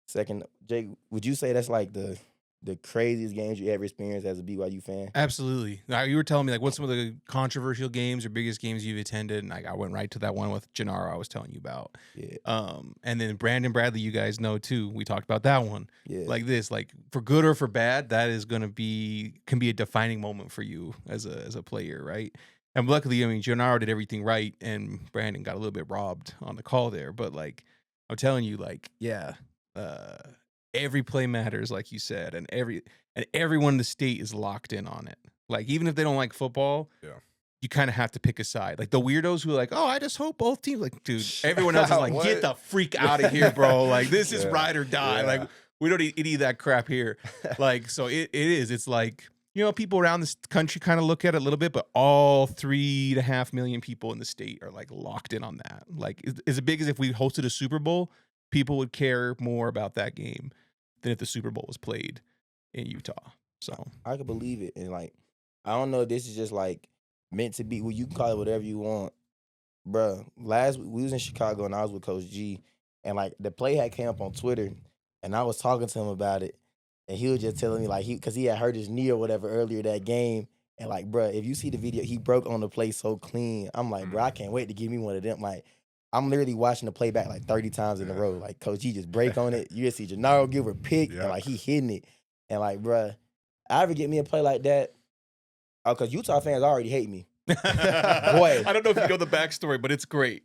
second, Jake, would you say that's like the craziest games you ever experienced as a BYU fan? Absolutely. Now, you were telling me, like, what's some of the controversial games or biggest games you've attended? And like, I went right to that one with Gennaro I was telling you about. Yeah. And then Brandon Bradley, you guys know too. We talked about that one. Yeah. Like this, like for good or for bad, that is can be a defining moment for you as a player, right? And luckily, I mean, Gennaro did everything right, and Brandon got a little bit robbed on the call there. But like, I'm telling you, like, every play matters, like you said, and everyone in the state is locked in on it. Like, even if they don't like football, you kind of have to pick a side. Like the weirdos who are like, oh, I just hope both teams, like, dude, everyone else is like, get the freak out of here, bro. Like, this is ride or die. Like, we don't eat any of that crap here. Like, so it is. It's like, you know, people around this country kind of look at it a little bit, but all 3.5 million people in the state are like locked in on that. Like, as big as if we hosted a Super Bowl, people would care more about that game than if the Super Bowl was played in Utah. So I could believe it. And like, I don't know if this is just like meant to be. Well, you can call it whatever you want. Bruh, last week we was in Chicago and I was with Coach G. And like the play had came up on Twitter and I was talking to him about it. And he was just telling me like because he had hurt his knee or whatever earlier that game. And like, bruh, if you see the video, he broke on the play so clean. I'm like, bruh, I can't wait to give me one of them. Like, I'm literally watching the playback like 30 times in a row. Like, Coach G just break on it. You just see Gennaro give a pick, and like he hitting it. And like, bruh, I ever get me a play like that? Oh, because Utah fans already hate me. Boy. I don't know if you know the backstory, but it's great.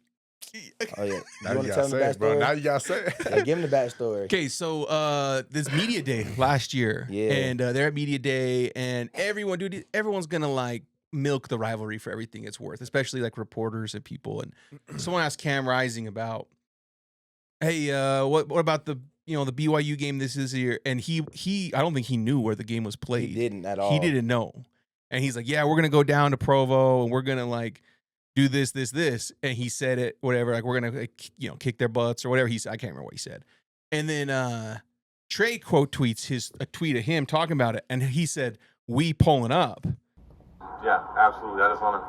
Oh, yeah. Now you gotta say it, bro. Now you gotta say it. Yeah, give him the backstory. Okay, so this Media Day last year. Yeah. And they're at Media Day, and everyone's going to like milk the rivalry for everything it's worth, especially like reporters and people. And someone asked Cam Rising about, hey, what about the BYU game this year? And he I don't think he knew where the game was played. He didn't at all. He didn't know. And he's like, yeah, we're gonna go down to Provo and we're gonna like do this. And he said it, whatever, like we're gonna kick their butts or whatever he said. I can't remember what he said. And then Trey quote tweets a tweet of him talking about it, and he said, "We pulling up." Yeah, absolutely. I just want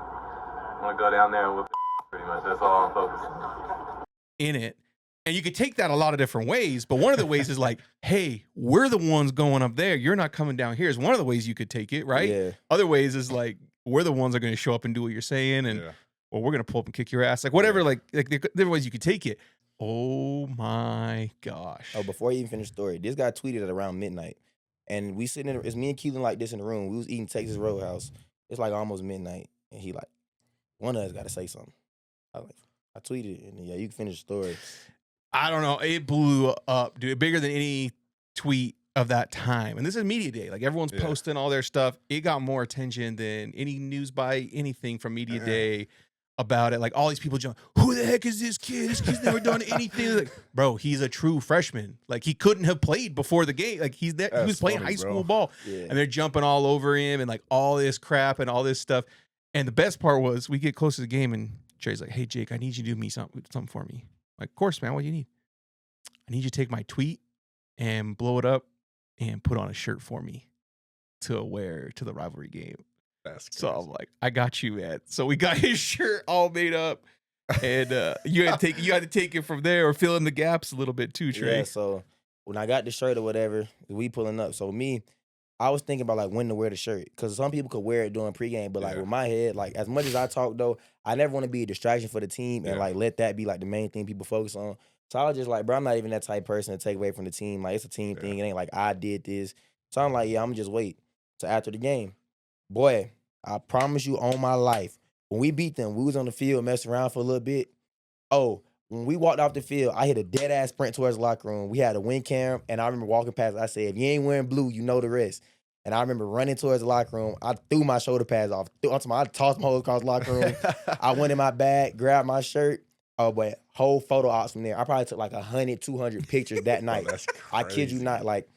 to go down there and whip pretty much. That's all I'm focused on. In it. And you could take that a lot of different ways, but one of the ways is like, hey, we're the ones going up there. You're not coming down here is one of the ways you could take it, right? Yeah. Other ways is like, we're the ones that are going to show up and do what you're saying, and or we're going to pull up and kick your ass. Like, whatever, like there are ways you could take it. Oh, my gosh. Oh, before you even finish the story, this guy tweeted at around midnight. And we sitting in, it's me and Keelan like this in the room. We was eating Texas Roadhouse. It's like almost midnight. And he like, one of us got to say something. I tweeted, and yeah, you can finish the story. I don't know. It blew up, dude. Bigger than any tweet of that time. And this is Media Day. Like, everyone's posting all their stuff. It got more attention than any news by anything from Media Day. about it. Like all these people jump, who the heck is this kid? This kid's never done anything. Like, bro, he's a true freshman. Like he couldn't have played before the game. Like he was playing funny, high school bro. ball. Yeah. And they're jumping all over him and like all this crap and all this stuff. And the best part was we get close to the game and Tre's like, hey Jake, I need you to do me something for me. I'm like, of course, man, what do you need? I need you to take my tweet and blow it up and put on a shirt for me to wear to the rivalry game. That's crazy. So I'm like, I got you, man. So we got his shirt all made up, and you had to take it from there or fill in the gaps a little bit too, Tre. Yeah, so when I got the shirt or whatever, we pulling up. So I was thinking about like when to wear the shirt because some people could wear it during pregame, but like with my head, like as much as I talk though, I never want to be a distraction for the team and like let that be like the main thing people focus on. So I was just like, bro, I'm not even that type of person to take away from the team. Like it's a team thing. It ain't like I did this. So I'm like, yeah, I'm gonna just wait till after the game. Boy, I promise you on my life, when we beat them, we was on the field messing around for a little bit. Oh, when we walked off the field, I hit a dead-ass sprint towards the locker room. We had a win cam, and I remember walking past. I said, if you ain't wearing blue, you know the rest. And I remember running towards the locker room. I threw my shoulder pads off. I tossed my hose across the locker room. I went in my bag, grabbed my shirt. Oh, boy, whole photo ops from there. I probably took like 100, 200 pictures that night. That's I kid you not, like,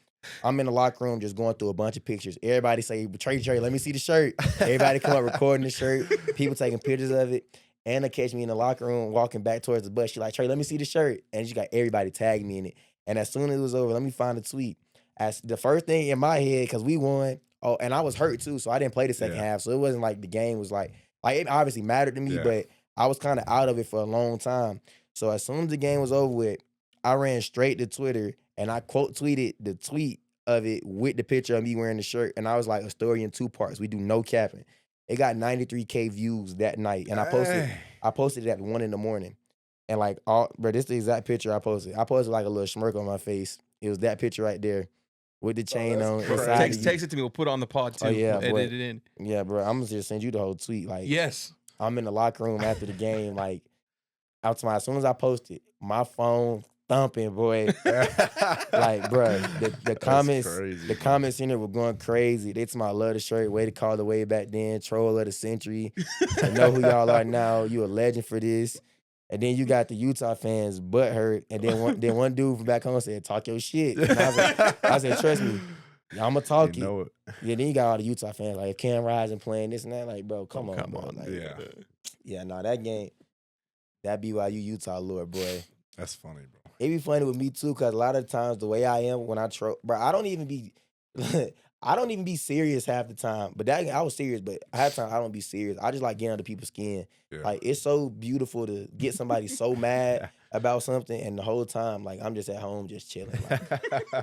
I'm in the locker room just going through a bunch of pictures. Everybody say, Tre, let me see the shirt. Everybody come up recording the shirt. People taking pictures of it. Anna catch me in the locker room walking back towards the bus. She like, Tre, let me see the shirt. And she got everybody tagging me in it. And as soon as it was over, let me find the tweet. As the first thing in my head, because we won, and I was hurt too, so I didn't play the second half. So it wasn't like the game was like it obviously mattered to me, but I was kind of out of it for a long time. So as soon as the game was over with, I ran straight to Twitter and I quote tweeted the tweet of it with the picture of me wearing the shirt. And I was like, a story in 2 parts. We do no capping. It got 93K views that night. And I posted it at 1 a.m. And like, this is the exact picture I posted. I posted like a little smirk on my face. It was that picture right there with the chain on. Text it to me. We'll put it on the pod too. Oh, yeah, we'll edit it in. Yeah, bro. I'm gonna just send you the whole tweet. Like, yes. I'm in the locker room after the game, like, as soon as I posted, my phone thumping, boy. Like, bro, the comments in there were going crazy. They told me I love the shirt, way to call the way back then, troll of the century. I know who y'all are now. You a legend for this. And then you got the Utah fans butt hurt. And then one dude from back home said, talk your shit. And I said, trust me, I'm gonna talk you know it. Yeah, then you got all the Utah fans like if Cam Rising playing this and that. Like, bro, come on, bro. Like, that game, that BYU Utah lure, boy. That's funny, bro. It be funny with me too, cause a lot of times the way I am when I bro, I don't even be serious half the time. But that I was serious, but half the time I don't be serious. I just like getting under people's skin. Yeah. Like it's so beautiful to get somebody so mad about something, and the whole time like I'm just at home just chilling. Like,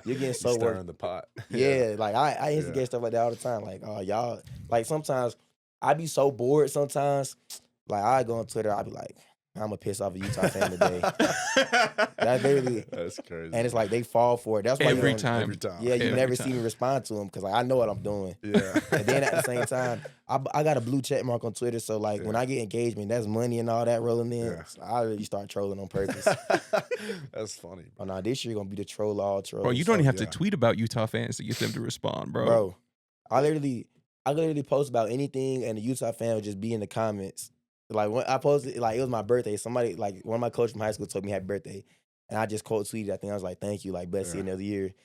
you're getting so stirring in the pot. Yeah, like I instigate stuff like that all the time. Like, oh y'all, like sometimes I be so bored. Sometimes, like I go on Twitter, I be like, I'm gonna piss off a Utah fan today. That's crazy. And it's like they fall for it. That's why every time. Yeah, you never see me respond to them because like I know what I'm doing. Yeah. And then at the same time, I got a blue check mark on Twitter, so like when I get engagement, that's money and all that rolling in. Yeah. So I really start trolling on purpose. That's funny. Bro. Oh no, this year gonna be the troll all trolls. Bro, you don't even have to tweet about Utah fans to get them to respond, bro. Bro, I literally post about anything, and the Utah fan would just be in the comments. Like when I posted, like it was my birthday. Somebody, like one of my coaches from high school, told me happy birthday, and I just quote tweeted. I think I was like, "Thank you, like best seeing of the year."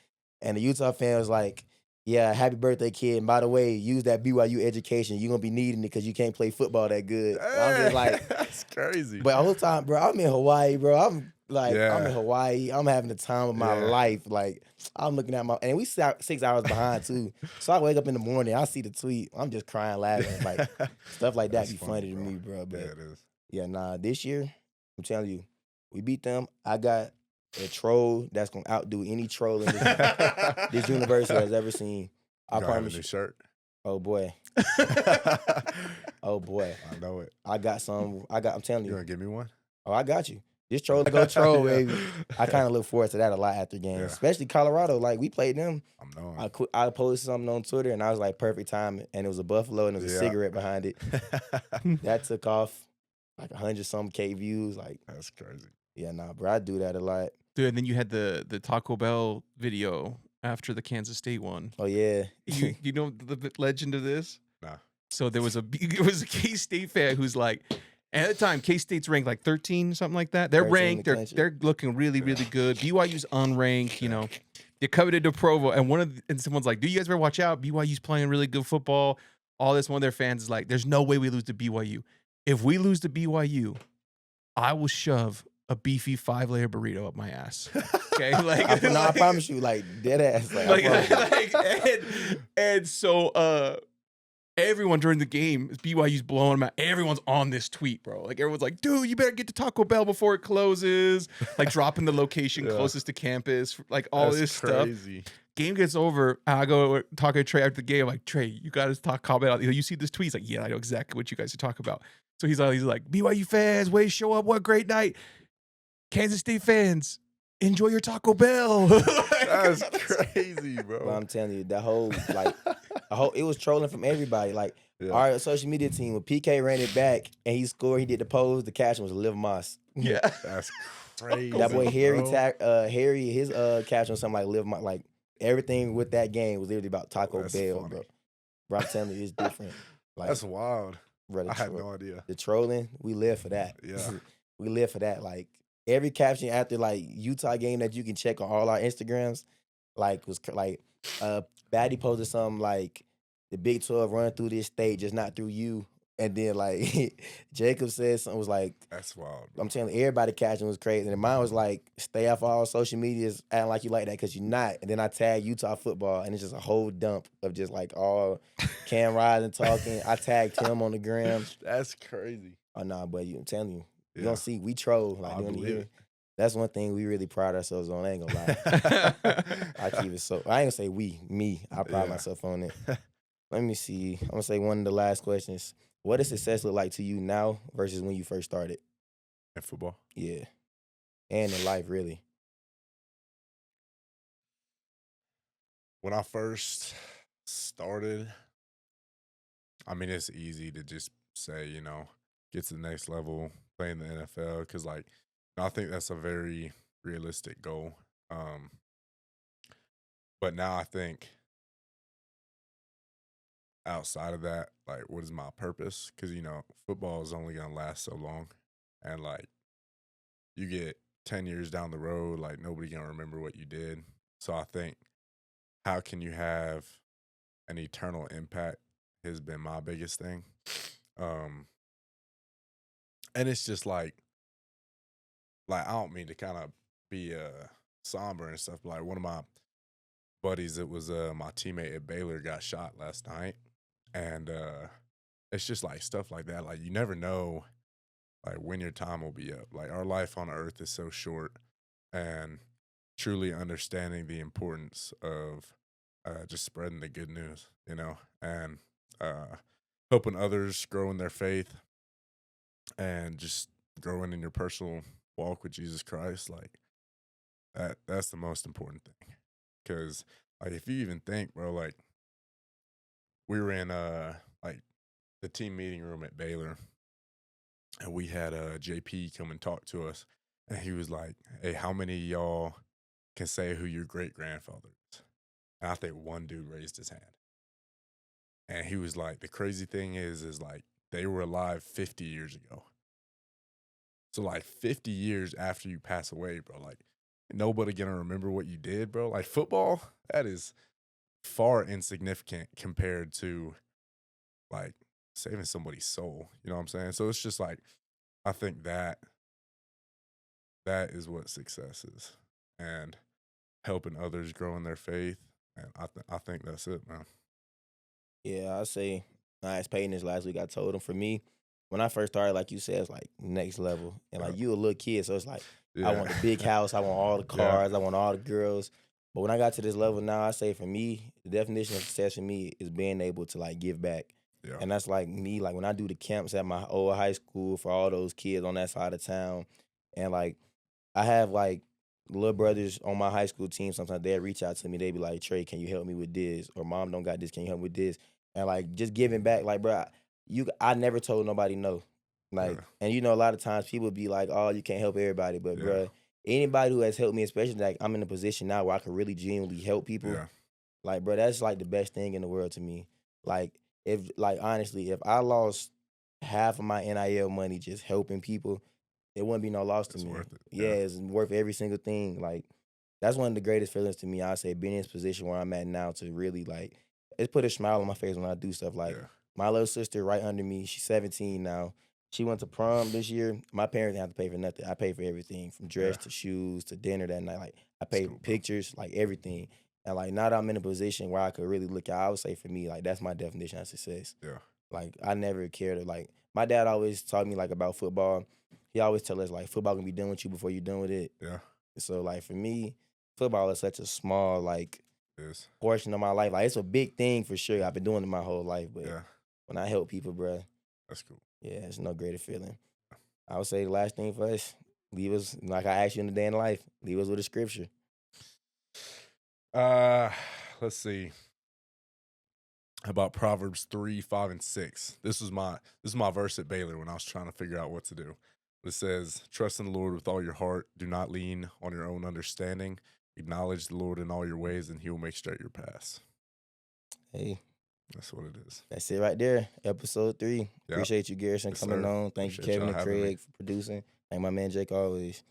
And the Utah fan was like, "Yeah, happy birthday, kid. And by the way, use that BYU education. You're gonna be needing it because you can't play football that good." I was just like, "That's crazy." But the whole time, bro, I'm in Hawaii, bro. I'm in Hawaii. I'm having the time of my life. Like I'm looking at and we 6 hours behind too. So I wake up in the morning, I see the tweet. I'm just crying, laughing. Like stuff like that be funny to me, bro. But it is. Yeah, nah. This year, I'm telling you, we beat them. I got a troll that's gonna outdo any troll in this university has ever seen. I promise you. Shirt. Oh boy. Oh boy. I know it. I got some. I'm telling you. You gonna give me one? Oh, I got you. This troll to go troll, baby. I kind of look forward to that a lot after games, especially Colorado. Like we played them. I'm knowing. I posted something on Twitter and I was like, perfect time, and it was a buffalo and there was a cigarette behind it. That took off like 100-some K views. Like that's crazy. Yeah, nah, bro, I do that a lot. Dude, and then you had the Taco Bell video after the Kansas State one. Oh yeah, you know the legend of this? Nah. So there was a K-State fan who's like, And at the time, K-State's ranked like 13, something like that. They're 13 in ranked. the They're country. they're looking really, really good. BYU's unranked. You know, they coveted to Provo, and someone's like, "Do you guys ever watch out? BYU's playing really good football." All this. One of their fans is like, "There's no way we lose to BYU. If we lose to BYU, I will shove a beefy 5-layer burrito up my ass." Okay, like I promise you, like dead ass. And so everyone during the game, BYU's blowing them out. Everyone's on this tweet, bro. Like everyone's like, "Dude, you better get to Taco Bell before it closes." Like dropping the location closest to campus, like all this crazy stuff. Game gets over. I go talk to Trey after the game. I'm like, "Trey, you got to talk about. You see this tweet?" He's like, "Yeah, I know exactly what you guys are talking about." So he's like, "BYU fans, way to show up. What a great night. Kansas State fans, enjoy your Taco Bell." That's crazy, bro. But I'm telling you, that whole it was trolling from everybody. Like our social media team, when PK ran it back and he scored, he did the pose. The caption was "Live Moss." Yeah, that's crazy. That boy Harry, bro. Harry, his caption was something like "Live Moss." Like everything with that game was literally about Taco That's Bell, funny. bro. Bro, I'm telling you, it's different. Like That's wild. bro, I had no idea. the trolling, we live for that. Yeah. We live for that. Like every caption after like Utah game that you can check on all our Instagrams, like was like Batty posted something like the Big 12 running through this state, just not through you. And then like Jacob said something was like, That's wild. Bro. I'm telling you, everybody catching was crazy. And mine was like, stay off all social medias, acting like you like that because you're not. And then I tag Utah football, and it's just a whole dump of just like all Cam Rising talking. I tagged him on the gram. That's crazy. Oh no, but I'm telling you, you Yeah. don't see we troll like I during the believe year. it. That's one thing we really pride ourselves on. I ain't gonna lie. I keep it so. I ain't gonna say me. I pride Yeah. myself on it. Let me see. I'm gonna say one of the last questions. What does success look like to you now versus when you first started? In football. Yeah, and in life, really. When I first started, I mean, it's easy to just say, you know, get to the next level, play in the NFL, because, like, I think that's a very realistic goal. But now I think outside of that, like, what is my purpose? Because, you know, football is only going to last so long. And, like, you get 10 years down the road, like, nobody going to remember what you did. So I think, how can you have an eternal impact has been my biggest thing. And it's just like I don't mean to kind of be somber and stuff, but like one of my buddies that was my teammate at Baylor got shot last night. And it's just like stuff like that. Like you never know like when your time will be up. Like our life on earth is so short, and truly understanding the importance of just spreading the good news, you know, and helping others grow in their faith and just growing in your personal walk with Jesus Christ. Like that's the most important thing. Because like if you even think, bro, like we were in like the team meeting room at Baylor, and we had JP come and talk to us, and he was like, "Hey, how many of y'all can say who your great grandfather is?" And I think one dude raised his hand, and he was like, "The crazy thing is like they were alive 50 years ago. So like 50 years after you pass away, bro, like nobody gonna remember what you did, bro. Like football, that is far insignificant compared to like saving somebody's soul. You know what I'm saying? So it's just like I think that is what success is, and helping others grow in their faith. And I think that's it, man. Yeah, I say I asked Peyton this last week. I told him for me, when I first started, like you said, it's like next level. And like you a little kid, so it's like I want the big house, I want all the cars, I want all the girls. But when I got to this level now, I say for me, the definition of success for me is being able to like give back. Yeah. And that's like me, like when I do the camps at my old high school for all those kids on that side of town. And like I have like little brothers on my high school team. Sometimes they'll reach out to me. They be like, "Trey, can you help me with this?" Or "Mom don't got this. Can you help me with this?" And like just giving back, like, bro, I never told nobody no. Like, and you know, a lot of times people be like, "Oh, you can't help everybody," but bro, anybody who has helped me, especially like I'm in a position now where I can really genuinely help people. Like, bro, that's like the best thing in the world to me. Like, if like honestly, if I lost half of my NIL money just helping people, it wouldn't be no loss to It's me. worth it. Yeah, it's worth every single thing. Like, that's one of the greatest feelings to me. I say being in this position where I'm at now to really like, it put a smile on my face when I do stuff. Like Yeah. my little sister right under me, she's 17 now. She went to prom this year. My parents didn't have to pay for nothing. I pay for everything from dress Yeah. to shoes to dinner that night. Like I That's pay cool, bro. pictures, like everything. And like now that I'm in a position where I could really look out, I would say for me, like that's my definition of success. Yeah. Like I never cared to like my dad always taught me like about football. He always tell us like football can be done with you before you're done with it. Yeah. So like for me, football is such a small like It is. portion of my life. Like it's a big thing for sure. I've been doing it my whole life, but Yeah. when I help people, bruh, That's cool. yeah, it's no greater feeling. I would say the last thing for us, leave us like I asked you in the day in life, leave us with a scripture. Let's see. How about Proverbs 3, 5, and 6? This is my verse at Baylor when I was trying to figure out what to do. It says, "Trust in the Lord with all your heart. Do not lean on your own understanding. Acknowledge the Lord in all your ways, and He will make straight your paths." Hey, That's what it is. that's it right there. Episode 3. Yep. Appreciate you, Garrison, Yes, coming sir. on. Thank you, Appreciate Kevin y'all and having me. Craig, for producing. Thank my man Jake always.